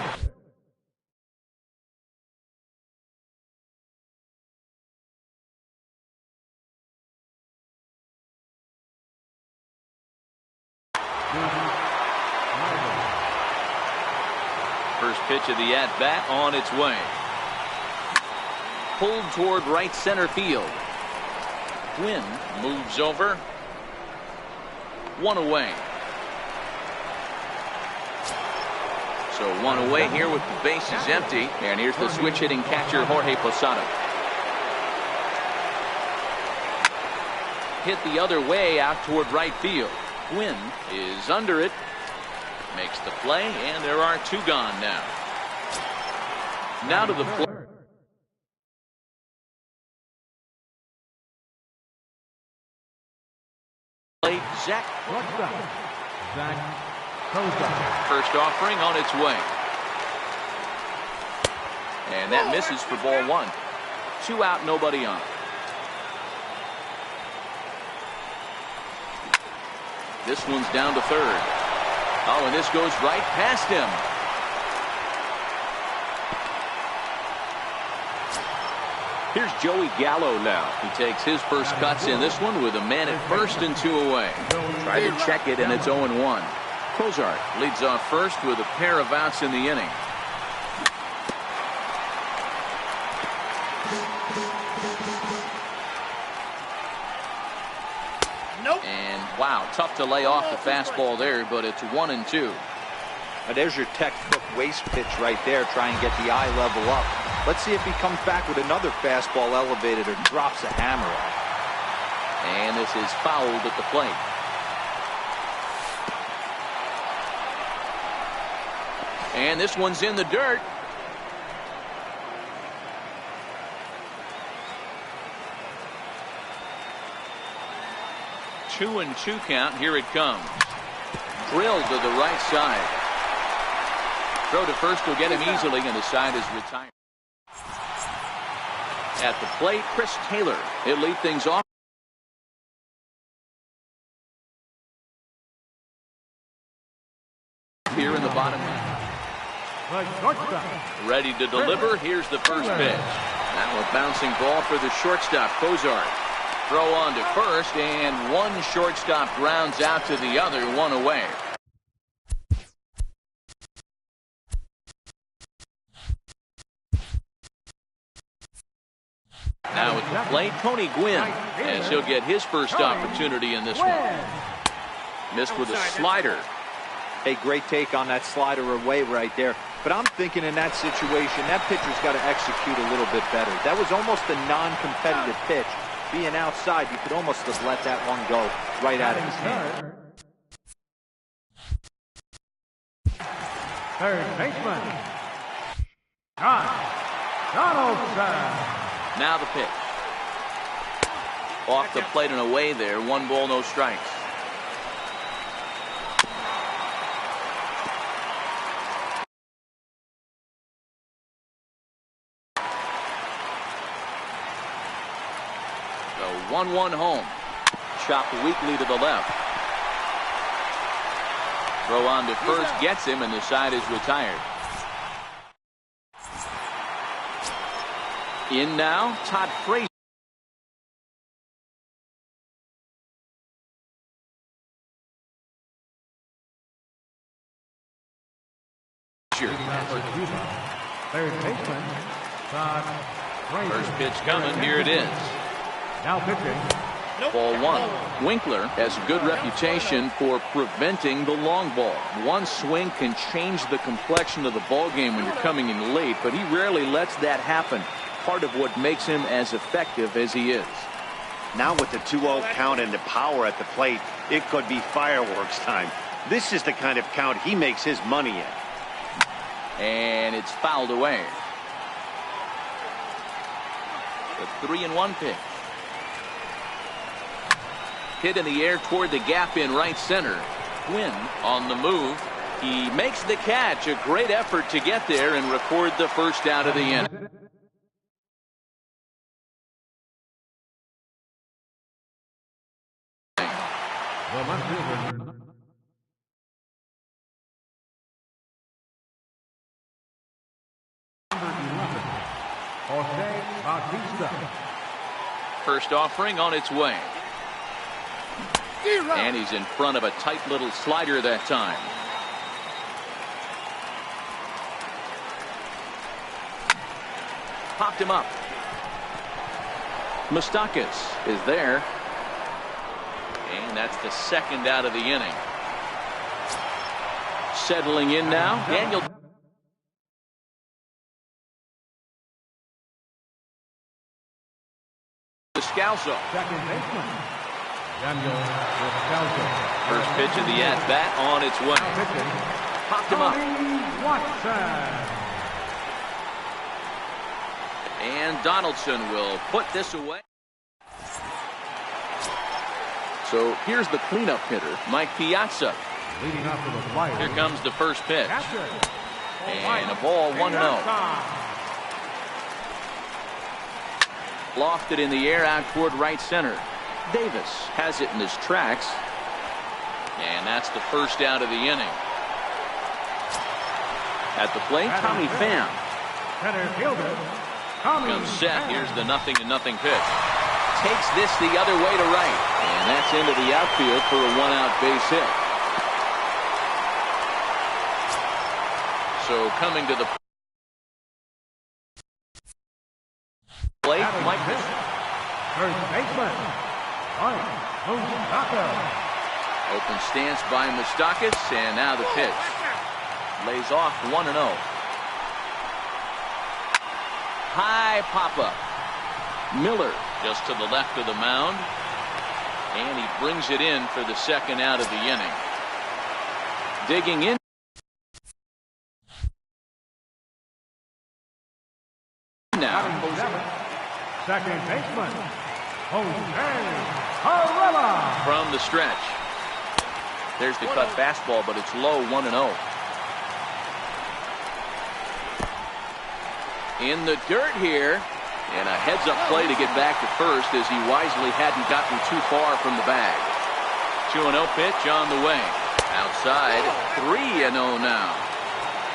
Speaker 2: First pitch of the at-bat on its way. Pulled toward right center field. Quinn moves over. One away. So one away here with the bases empty. And here's the switch hitting catcher Jorge Posada. Hit the other way out toward right field. Quinn is under it. Makes the play, and there are two gone now. Now to the plate. Zach. First offering on its way. And that misses for ball one. 2 out, nobody on. This one's down to third. Oh, and this goes right past him. Here's Joey Gallo now. He takes his first cuts in this one with a man at first and 2 away. Try to check it, and it's 0-1. Cozart leads off first with a pair of outs in the inning. And wow, tough to lay off the fastball there, but it's 1-2.
Speaker 3: Now there's your textbook waste pitch right there. Try and get the eye level up. Let's see if he comes back with another fastball elevated or drops a hammer off.
Speaker 2: And this is fouled at the plate. And this one's in the dirt. 2-2 count. Here it comes. Drilled to the right side. Throw to first will get him easily, and the side is retired. At the plate, Chris Taylor. He'll lead things off. Here in the bottom. Ready to deliver. Here's the first pitch. Now a bouncing ball for the shortstop, Cozart. Throw on to first, and one shortstop grounds out to the other, one away. Now at the plate, Tony Gwynn, as he'll get his first opportunity in this one. Missed with a slider.
Speaker 3: A great take on that slider away right there. But I'm thinking in that situation, that pitcher's got to execute a little bit better. That was almost a non-competitive pitch. Being outside, you could almost have let that one go right out of his hand.
Speaker 5: Third baseman, John Donaldson.
Speaker 2: Now the pitch. Off the plate and away there. 1 ball, no strikes. The 1-1 home. Chopped weakly to the left. Throw on to first gets him, and the side is retired. In now, Todd Frazier.
Speaker 5: Third baseman, Todd Frazier.
Speaker 2: First pitch coming. Here it is.
Speaker 5: Now pitching.
Speaker 2: Ball 1. Winkler has a good reputation for preventing the long ball. One swing can change the complexion of the ball game when you're coming in late, but he rarely lets that happen. Part of what makes him as effective as he is.
Speaker 4: Now with the 2-0 count and the power at the plate, it could be fireworks time. This is the kind of count he makes his money in.
Speaker 2: And it's fouled away. The 3-1 pitch. Hit in the air toward the gap in right center. Gwynn on the move. He makes the catch. A great effort to get there and record the first out of the inning. First offering on its way. And he's in front of a tight little slider that time. Popped him up. Moustakas is there. And that's the second out of the inning. Settling in now, Daniel. Descalso.
Speaker 5: Second baseman, Daniel Descalso.
Speaker 2: First pitch of the at-bat on its way. Popped him up. And Donaldson will put this away. So here's the cleanup hitter, Mike Piazza.
Speaker 5: Leading up to the flyers.
Speaker 2: Here comes the first pitch. And a ball, 1-0. Lofted in the air out toward right center. Davis has it in his tracks. And that's the first out of the inning. At the plate, Tommy Pham.
Speaker 5: Center fielder,
Speaker 2: Comes set. Here's the 0-0 pitch. Takes this the other way to right. And that's into the outfield for a 1-out base hit. So coming to the plate, Mike.
Speaker 5: First baseman, Moustakas.
Speaker 2: Open stance by Moustakas, and now the pitch. Lays off 1-0. High pop-up. Miller just to the left of the mound. And he brings it in for the second out of the inning. Digging in. Now.
Speaker 5: Second baseman,
Speaker 2: From the stretch. There's the cut fastball, but it's low, 1-0. In the dirt here, and a heads-up play to get back to first as he wisely hadn't gotten too far from the bag. 2-0 pitch on the way. Outside, 3-0 now.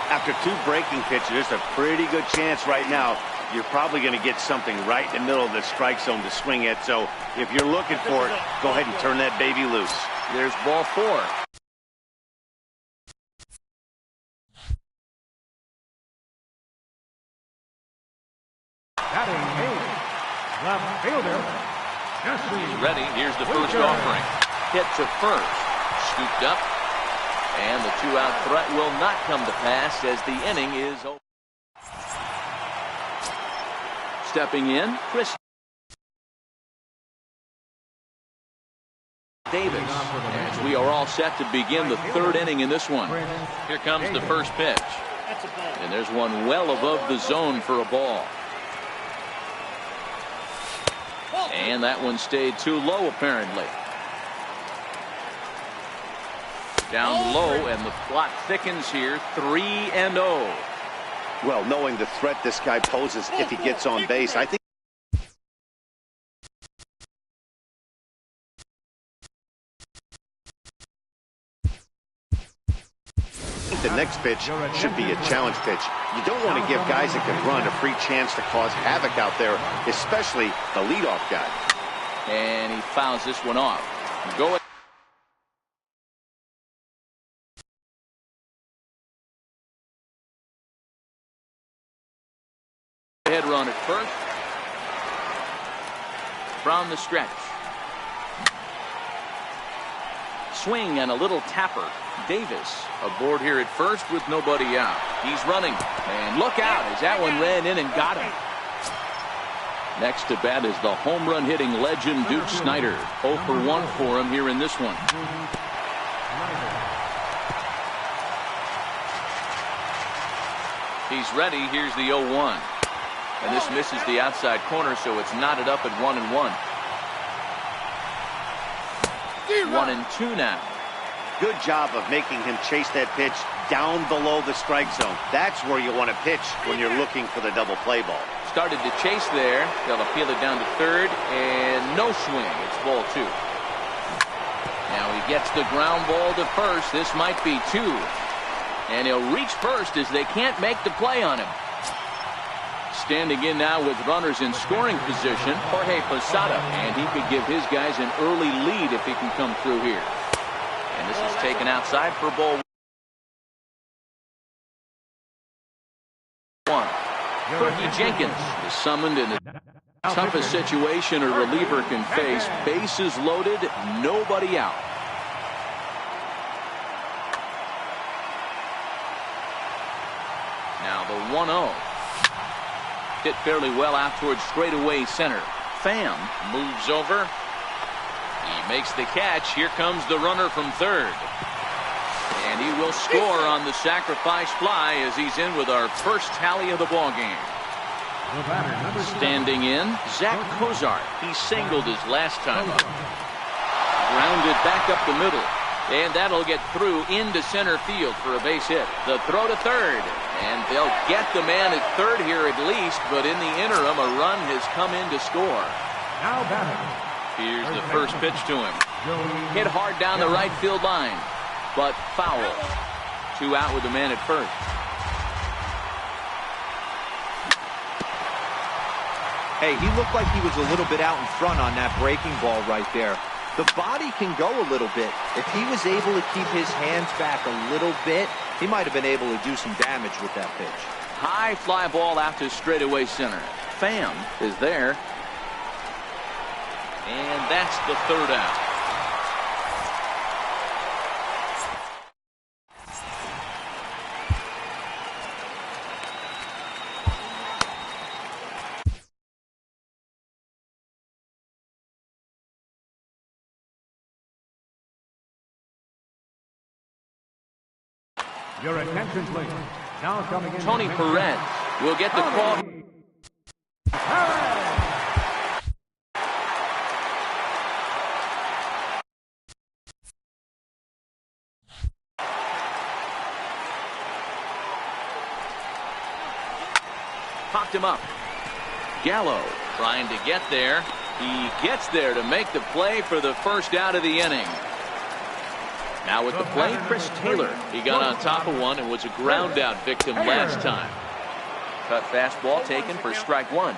Speaker 4: After 2 breaking pitches, there's a pretty good chance right now you're probably going to get something right in the middle of the strike zone to swing at. So if you're looking for it, go ahead and turn that baby loose.
Speaker 2: There's ball 4.
Speaker 5: Batting 8, left fielder, Jesse.
Speaker 2: He's ready. Here's the first offering. Hit to first. Scooped up. And the 2-out threat will not come to pass as the inning is over. Stepping in, Chris Davis. As we are all set to begin the 3rd inning in this one. Here comes the first pitch. And there's one well above the zone for a ball. And that one stayed too low, apparently. Down low, and the plot thickens here, 3-0.
Speaker 4: Well, knowing the threat this guy poses if he gets on base, I think the next pitch should be a challenge pitch. You don't want to give guys that can run a free chance to cause havoc out there, especially the leadoff guy.
Speaker 2: And he fouls this one off. Go ahead, run at first. From the stretch. Swing and a little tapper. Davis aboard here at first with nobody out. He's running. And look out as that one ran in and got him. Next to bat is the home run hitting legend Duke Snider. 0 for 1 for him here in this one. He's ready. Here's the 0-1. And this misses the outside corner, so it's knotted up at 1-1. 1-2 now.
Speaker 4: Good job of making him chase that pitch down below the strike zone. That's where you want to pitch when you're looking for the double play ball.
Speaker 2: Started to chase there. They'll appeal it down to third, and no swing. It's ball 2. Now he gets the ground ball to first. This might be 2. And he'll reach first as they can't make the play on him. Standing in now with runners in scoring position, Jorge Posada, and he could give his guys an early lead if he can come through here. And this is taken outside for ball 1. Fergie Jenkins is summoned in the toughest situation a reliever can face. Bases loaded, nobody out. Now the 1-0. Hit fairly well out towards straightaway center. Pham moves over. He makes the catch. Here comes the runner from third. And he will score on the sacrifice fly as he's in with our first tally of the ball game. Standing in, Zach Cozart. He singled his last time up. Grounded back up the middle. And that'll get through into center field for a base hit. The throw to third. And they'll get the man at third here at least. But in the interim, a run has come in to score.
Speaker 5: Now batting.
Speaker 2: Here's the first pitch to him. Hit hard down the right field line. But foul. 2 out with the man at first.
Speaker 3: Hey, he looked like he was a little bit out in front on that breaking ball right there. The body can go a little bit. If he was able to keep his hands back a little bit, he might have been able to do some damage with that pitch.
Speaker 2: High fly ball out to straightaway center. Pham is there. And that's the 3rd out.
Speaker 5: Your attention, please. Now coming in.
Speaker 2: Tony Perez will get the call. popped him up. Gallo trying to get there. He gets there to make the play for the first out of the inning. Now with the play, Chris Taylor. He got on top of one and was a ground out victim last time. Cut fastball taken for strike one.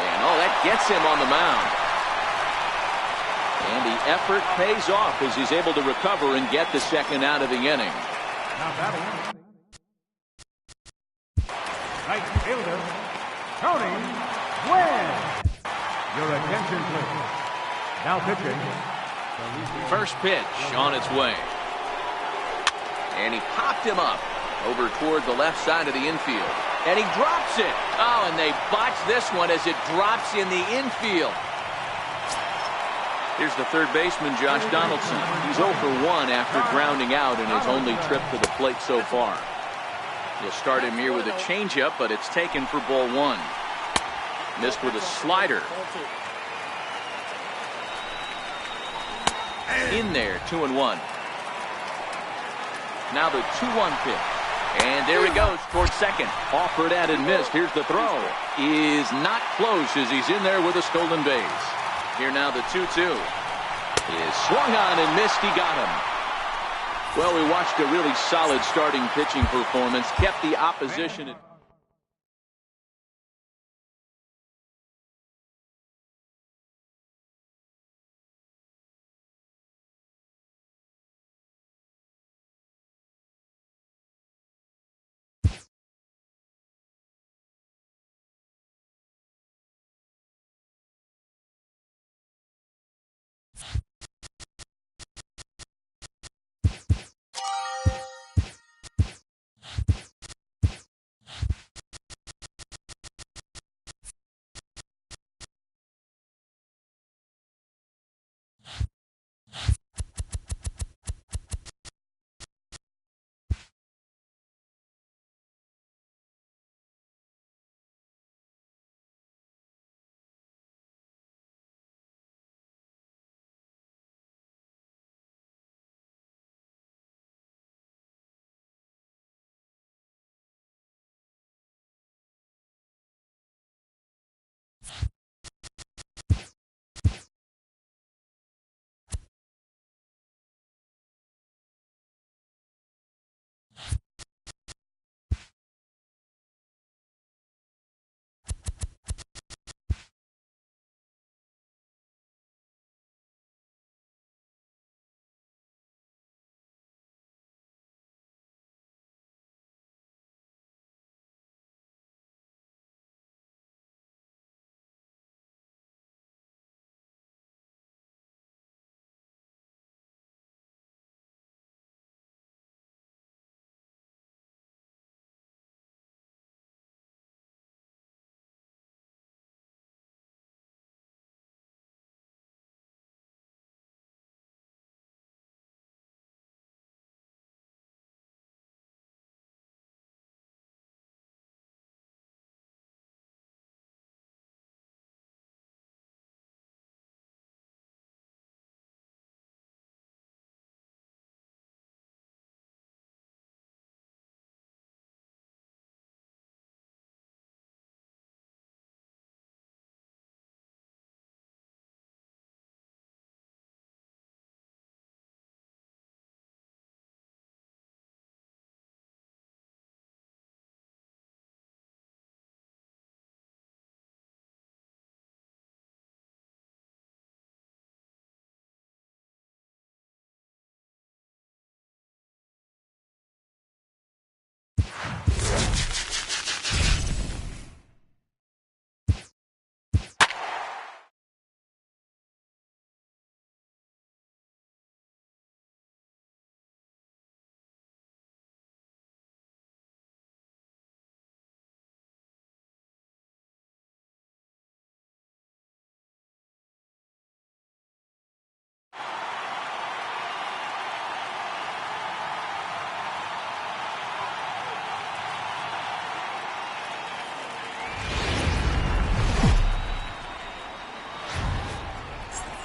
Speaker 2: And oh, that gets him on the mound. And the effort pays off as he's able to recover and get the second out of the inning.
Speaker 5: Now batting, right fielder, Tony Gwynn. Your attention, please. Now pitching.
Speaker 2: First pitch on its way. And he popped him up over toward the left side of the infield. And he drops it. Oh, and they botch this one as it drops in the infield. Here's the third baseman, Josh Donaldson. He's 0 for 1 after grounding out in his only trip to the plate so far. He'll start him here with a changeup, but it's taken for ball one. Missed with a slider. In there, 2-1. Now the 2-1 pitch. And there he goes towards second. Offered at and missed. Here's the throw. Is not close as he's in there with a stolen base. Here now the 2-2. Is swung on and missed. He got him. Well, we watched a really solid starting pitching performance. Kept the opposition at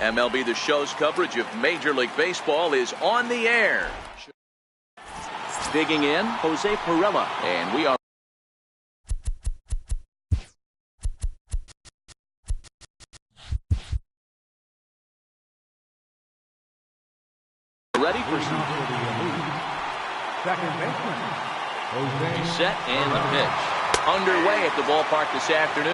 Speaker 2: MLB The Show's coverage of Major League Baseball is on the air. Digging in, Jose Perella, and we are ready for some.
Speaker 5: Second baseman.
Speaker 2: He's set and the pitch. Underway at the ballpark this afternoon.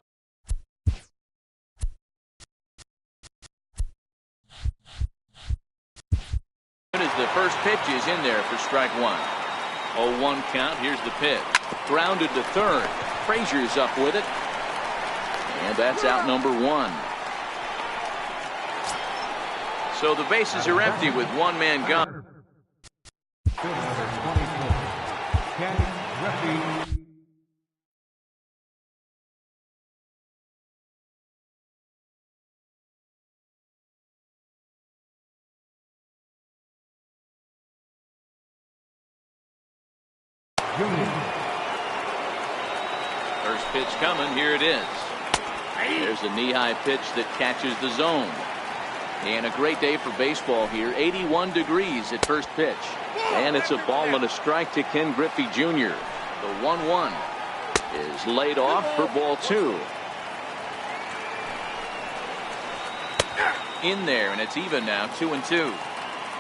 Speaker 2: As the first pitch is in there for strike one. 0-1 count. Here's the pitch. Grounded to third. Frazier's up with it. And that's out number one. So the bases are empty with one man gone. First pitch coming. Here it is. There's a knee-high pitch that catches the zone. And a great day for baseball here. 81 degrees at first pitch. And it's a ball and a strike to Ken Griffey Jr. The 1-1 is laid off for ball two. In there, and it's even now, 2-2.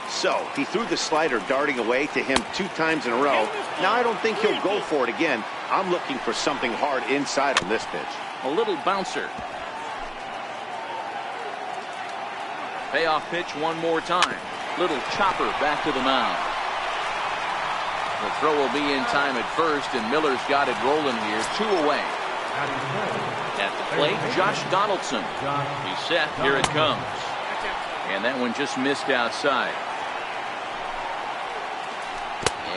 Speaker 4: So he threw the slider darting away to him 2 times in a row. Now I don't think he'll go for it again. I'm looking for something hard inside on this pitch.
Speaker 2: A little bouncer. Payoff pitch one more time. Little chopper back to the mound. The throw will be in time at first, and Miller's got it rolling here. 2 away. At the plate, Josh Donaldson. He's set. Here it comes. And that one just missed outside.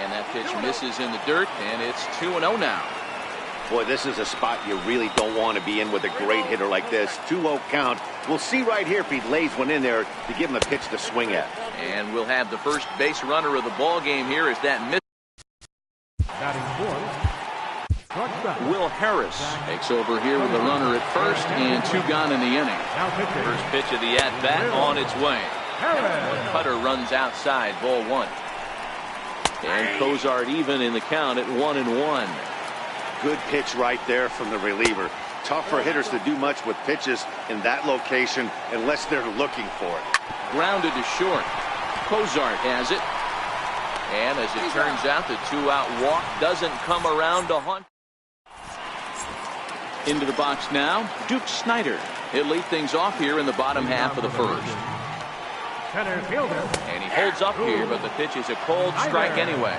Speaker 2: And that pitch misses in the dirt, and it's 2-0 now.
Speaker 4: Boy, this is a spot you really don't want to be in with a great hitter like this. 2-0 count. We'll see right here if he lays one in there to give him a pitch to swing at.
Speaker 2: And we'll have the first base runner of the ball game here as that miss. Will Harris takes over here with a runner at first and 2 gone in the inning. First pitch of the at-bat on its way. Cutter runs outside, ball 1. And Cozart even in the count at 1-1.
Speaker 4: Good pitch right there from the reliever. Tough for hitters to do much with pitches in that location unless they're looking for it.
Speaker 2: Grounded to short. Cozart has it. And as it turns out, the 2-out walk doesn't come around to haunt. Into the box now, Duke Snider. He'll lead things off here in the bottom half of the first. And he holds up here, but the pitch is a cold strike anyway.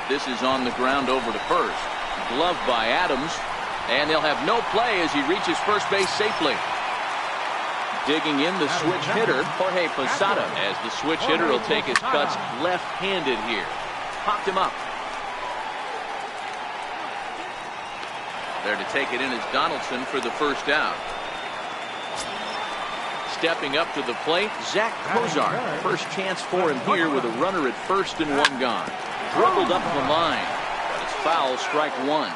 Speaker 2: This is on the ground over to first. Gloved by Adams. And they'll have no play as he reaches first base safely. Digging in the switch hitter, Jorge Posada, as the switch hitter will take his cuts left-handed here. Popped him up. There to take it in is Donaldson for the first out. Stepping up to the plate, Zach Cozart. First chance for him here with a runner at first and 1 gone. Dribbled up the line, but it's foul, strike 1.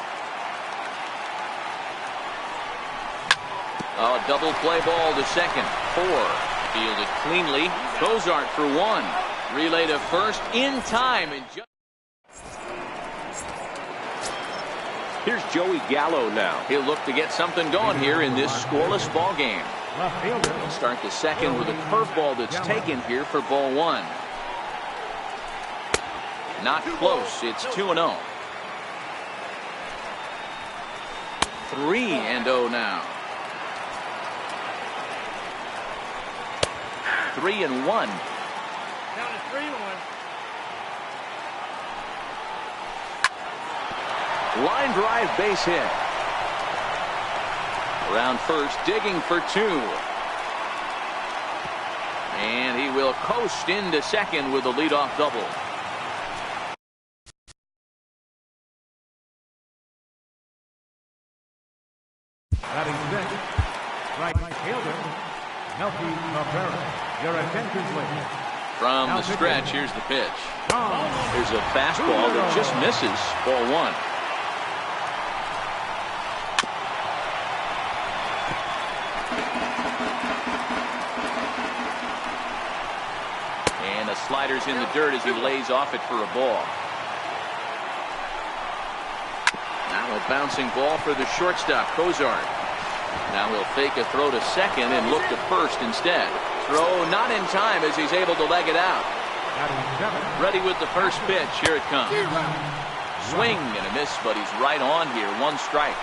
Speaker 2: A double play ball to second. 4. Fielded cleanly. Cozart for 1. Relay to first in time. And here's Joey Gallo now. He'll look to get something going here in this scoreless ball game. He'll start the second with a curveball that's taken here for ball 1. Not close. It's 2-0. 3-0 now. 3-1.
Speaker 6: Down to 3-1.
Speaker 2: Line drive, base hit. Around first, digging for 2. And he will coast into second with a leadoff double.
Speaker 5: Batting sixth, right fielder, Melky Cabrera. Your attention, please.
Speaker 2: From the stretch, here's the pitch. Here's a fastball that just misses. Ball 1. And the slider's in the dirt as he lays off it for a ball. Now a bouncing ball for the shortstop, Cozart. Now he'll fake a throw to second and look to first instead. Throw not in time as he's able to leg it out. Ready with the first pitch. Here it comes. Swing and a miss, but he's right on here. One strike.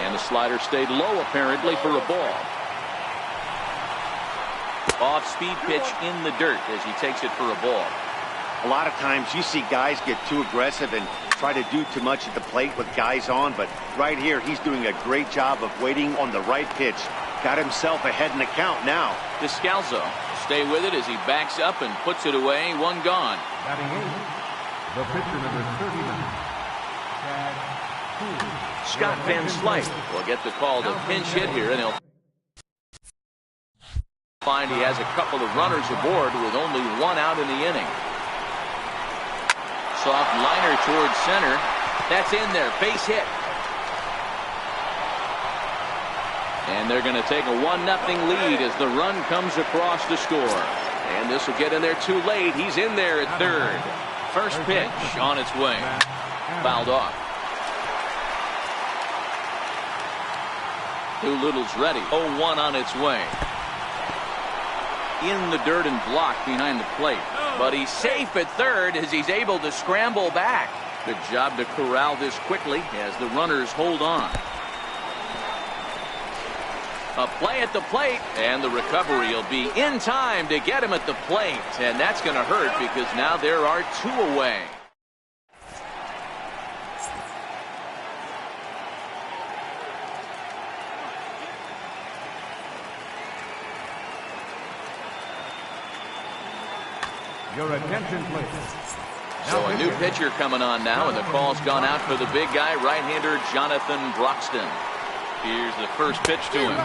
Speaker 2: And the slider stayed low apparently for a ball. Off-speed pitch in the dirt as he takes it for a ball.
Speaker 4: A lot of times you see guys get too aggressive and try to do too much at the plate with guys on, but right here he's doing a great job of waiting on the right pitch. Got himself ahead in the count now.
Speaker 2: Descalzo stay with it as he backs up and puts it away. One gone.
Speaker 5: Batting eighth, the pitcher number 39.
Speaker 2: Scott Van Slyke will get the call to pinch hit here, and he'll find he has a couple of runners aboard with only one out in the inning. Soft liner towards center. That's in there. Base hit. And they're going to take a 1-0 lead as the run comes across to score. And this will get in there too late. He's in there at third. First pitch on its way. Fouled off. Doolittle's ready. 0-1 on its way. In the dirt and blocked behind the plate. But he's safe at third as he's able to scramble back. Good job to corral this quickly as the runners hold on. A play at the plate, and the recovery will be in time to get him at the plate. And that's going to hurt because now there are two away.
Speaker 5: Your attention, please.
Speaker 2: So a new pitcher coming on now, and the call's gone out for the big guy, right-hander Jonathan Broxton. Here's the first pitch to him.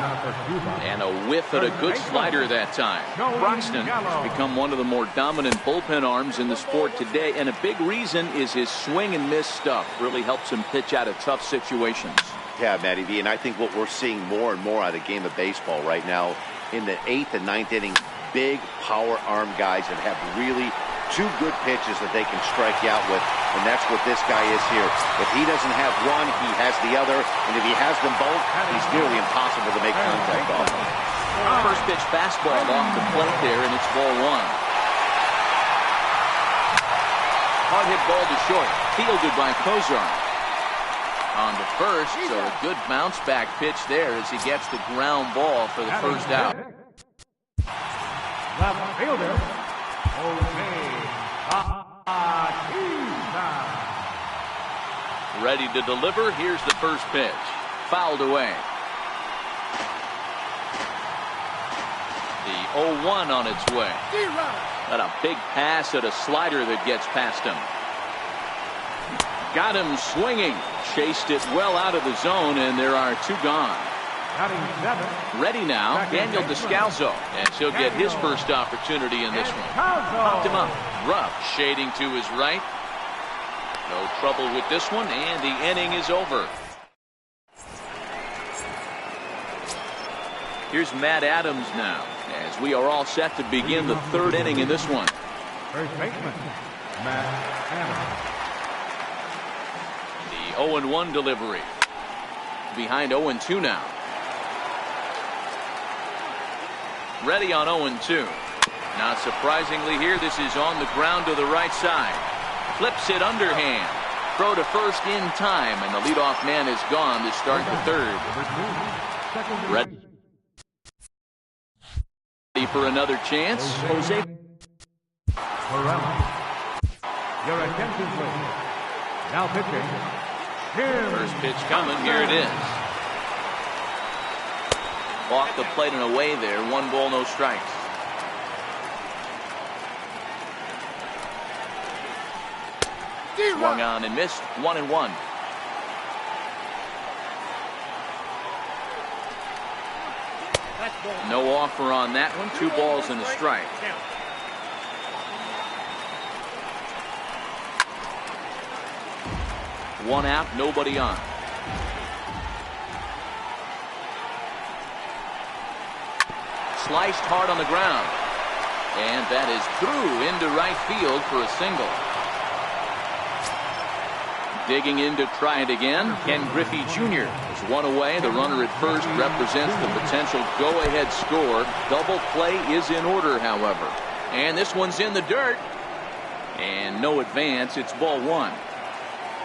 Speaker 2: And a whiff at a good slider that time. Broxton has become one of the more dominant bullpen arms in the sport today, and a big reason is his swing and miss stuff. Really helps him pitch out of tough situations.
Speaker 4: Yeah, Matty V, and I think what we're seeing more and more out of the game of baseball right now in the 8th and 9th inning, big power arm guys that have really two good pitches that they can strike you out with, and that's what this guy is here. If he doesn't have one, he has the other, and if he has them both, he's nearly impossible to make contact off.
Speaker 2: First pitch fastball off the plate there, and it's ball one. Hard hit ball to short, fielded by Kozar. On to first, so a good bounce back pitch there as he gets the ground ball for the first out.
Speaker 5: Left fielder, Jose Bautista.
Speaker 2: Ready to deliver. Here's the first pitch. Fouled away. The 0-1 on its way. Got a big pass at a slider that gets past him. Got him swinging. Chased it well out of the zone, and there are two gone. Ready now, Daniel Descalzo, and he'll get his first opportunity in this one. Popped him up, rough, shading to his right. No trouble with this one, and the inning is over. Here's Matt Adams now, as we are all set to begin the third inning in this one.
Speaker 5: First baseman, Matt Adams.
Speaker 2: The 0-1 delivery. Behind 0-2 now. Ready on 0-2. Not surprisingly here, this is on the ground to the right side. Flips it underhand. Throw to first in time, and the leadoff man is gone to start the third. Ready for another chance, Jose.
Speaker 5: Your attention, please. Now pitching.
Speaker 2: First pitch coming, here it is. Off the plate and away there, 1 ball, no strikes. Swung on and missed, 1-1. No offer on that one, 2 balls and a strike. One out, nobody on. Sliced hard on the ground. And that is through into right field for a single. Digging in to try it again, Ken Griffey Jr. is one away. The runner at first represents the potential go-ahead score. Double play is in order, however. And this one's in the dirt. And no advance. It's ball one.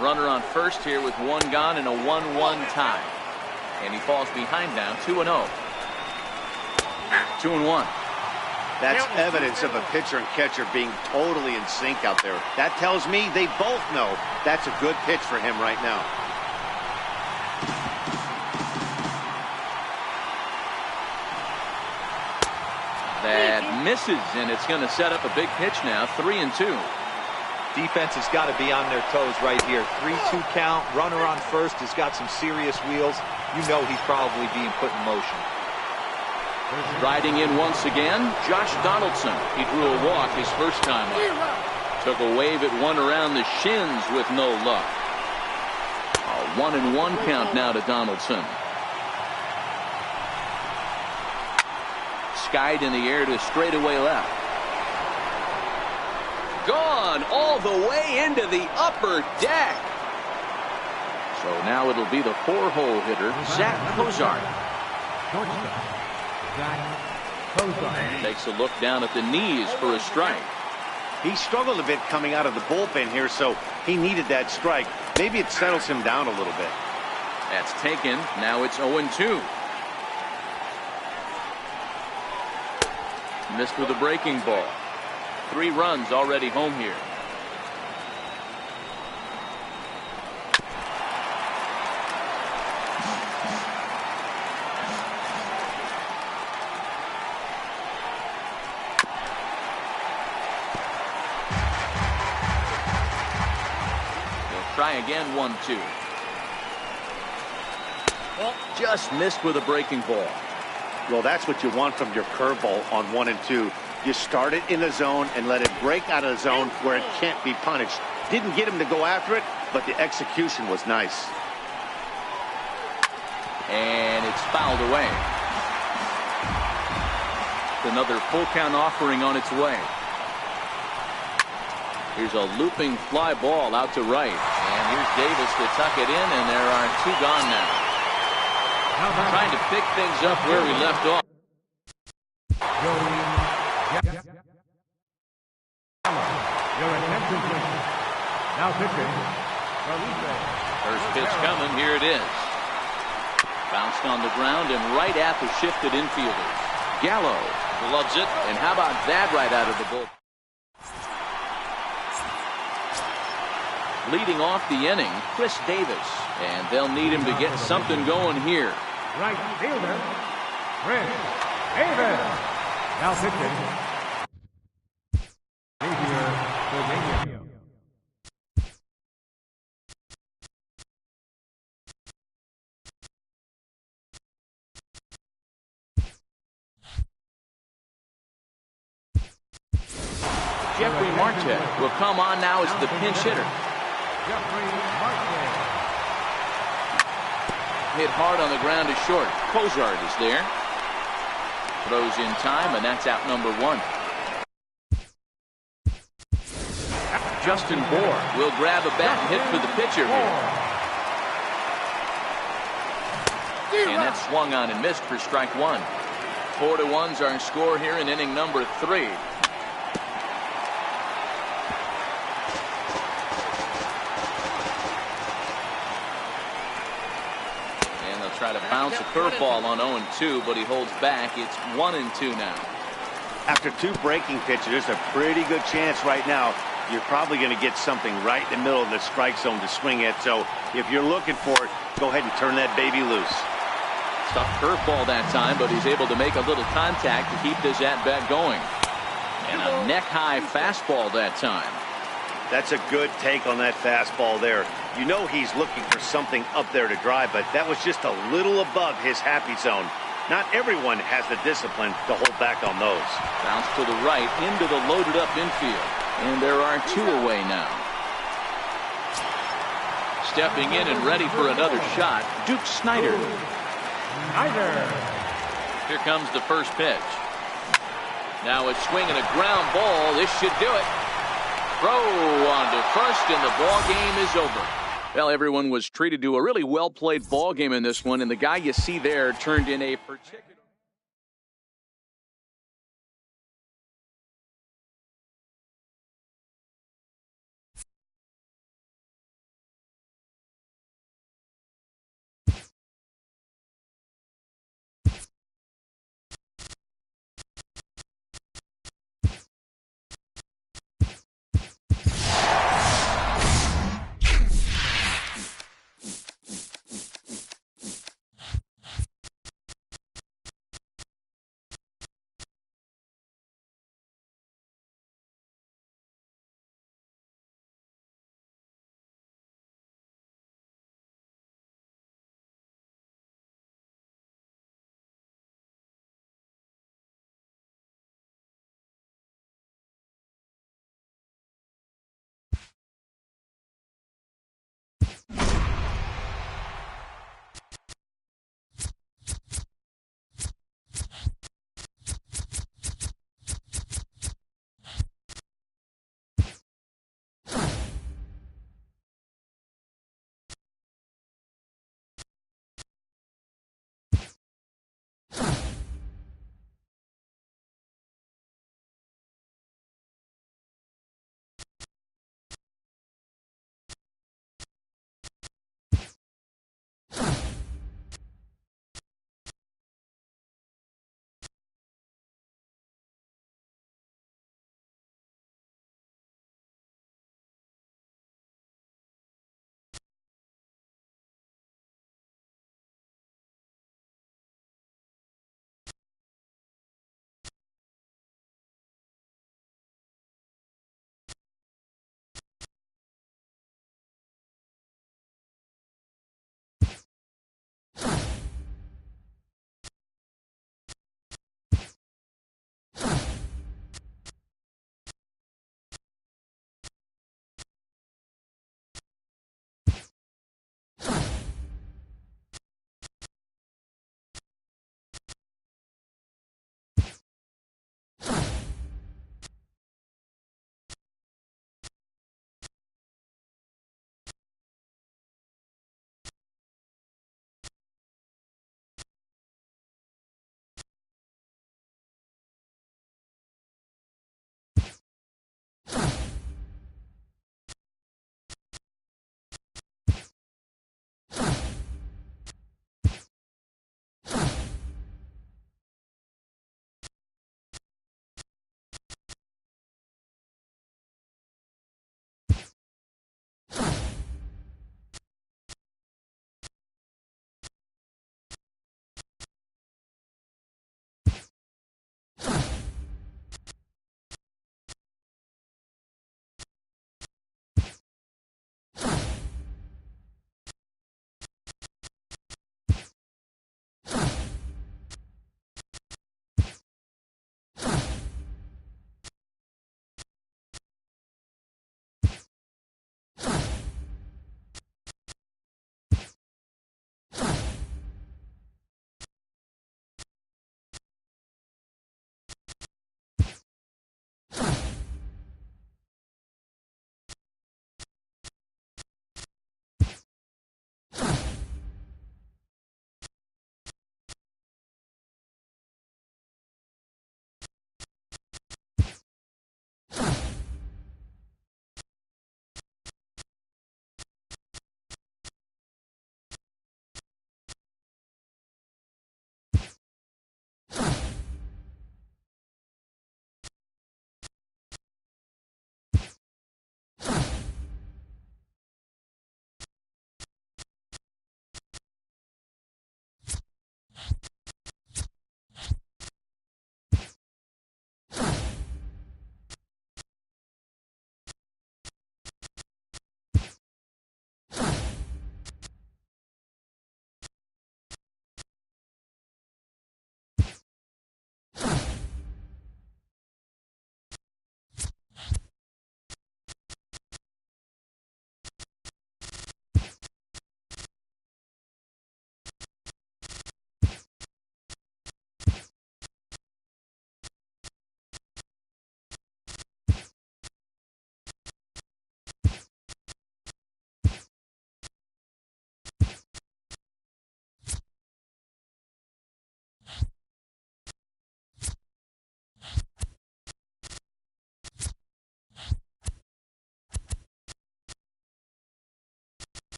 Speaker 2: Runner on first here with one gone and a 1-1 tie. And he falls behind now, 2-0. 2-1.
Speaker 4: That's evidence of a pitcher and catcher being totally in sync out there. That tells me they both know that's a good pitch for him right now.
Speaker 2: That misses, and it's going to set up a big pitch now, 3-2.
Speaker 3: Defense has got to be on their toes right here. 3-2 count. Runner on first has got some serious wheels. You know he's probably being put in motion.
Speaker 2: Riding in once again, Josh Donaldson. He drew a walk his first time up. Took a wave at one around the shins with no luck. A 1-1 count now to Donaldson. Skied in the air to straightaway left. Gone all the way into the upper deck. So now it'll be the 4-hole hitter, Zach Cozart. Takes a look down at the knees for a strike.
Speaker 4: He struggled a bit coming out of the bullpen here, so he needed that strike. Maybe it settles him down a little bit.
Speaker 2: That's taken. Now it's 0-2. Missed with a breaking ball. 3 runs already home here. Try again, 1-2. Just missed with a breaking ball.
Speaker 4: Well, that's what you want from your curveball on 1 and 2. You start it in the zone and let it break out of the zone where it can't be punished. Didn't get him to go after it, but the execution was nice.
Speaker 2: And it's fouled away. Another full count offering on its way. Here's a looping fly ball out to right. And here's Davis to tuck it in, and there are 2 gone now. Trying to pick things up where we left off.
Speaker 5: Your attention, please. Now pitching.
Speaker 2: First pitch coming. Here it is. Bounced on the ground and right at the shifted infielders. Gallo loves it. And how about that right out of the bullpen? Leading off the inning, Chris Davis. And they'll need him to get something going here.
Speaker 5: Right fielder, Chris Davis. Now pitching.
Speaker 2: Jeffrey Marte will come on now as the pinch hitter.
Speaker 5: Jeffrey Marte.
Speaker 2: Hit hard on the ground to short. Cozart is there. Throws in time, and that's out number 1. Justin Bohr will grab a bat and hit for the pitcher here. And that's swung on and missed for strike 1. 4-1's our score here in inning number 3. Try to bounce a curveball on 0-2, but he holds back. It's 1-2 now.
Speaker 4: After 2 breaking pitches, there's a pretty good chance right now you're probably going to get something right in the middle of the strike zone to swing at. So if you're looking for it, go ahead and turn that baby loose.
Speaker 2: Tough curveball that time, but he's able to make a little contact to keep this at-bat going. And a neck-high fastball that time.
Speaker 4: That's a good take on that fastball there. You know he's looking for something up there to drive, but that was just a little above his happy zone. Not everyone has the discipline to hold back on those.
Speaker 2: Bounce to the right into the loaded up infield. And there are 2 away now. Stepping in and ready for another shot, Duke Snider. Here comes the first pitch. Now a swing and a ground ball. This should do it. Throw on to first, and the ball game is over. Well, everyone was treated to a really well-played ball game in this one, and the guy you see there turned in a particular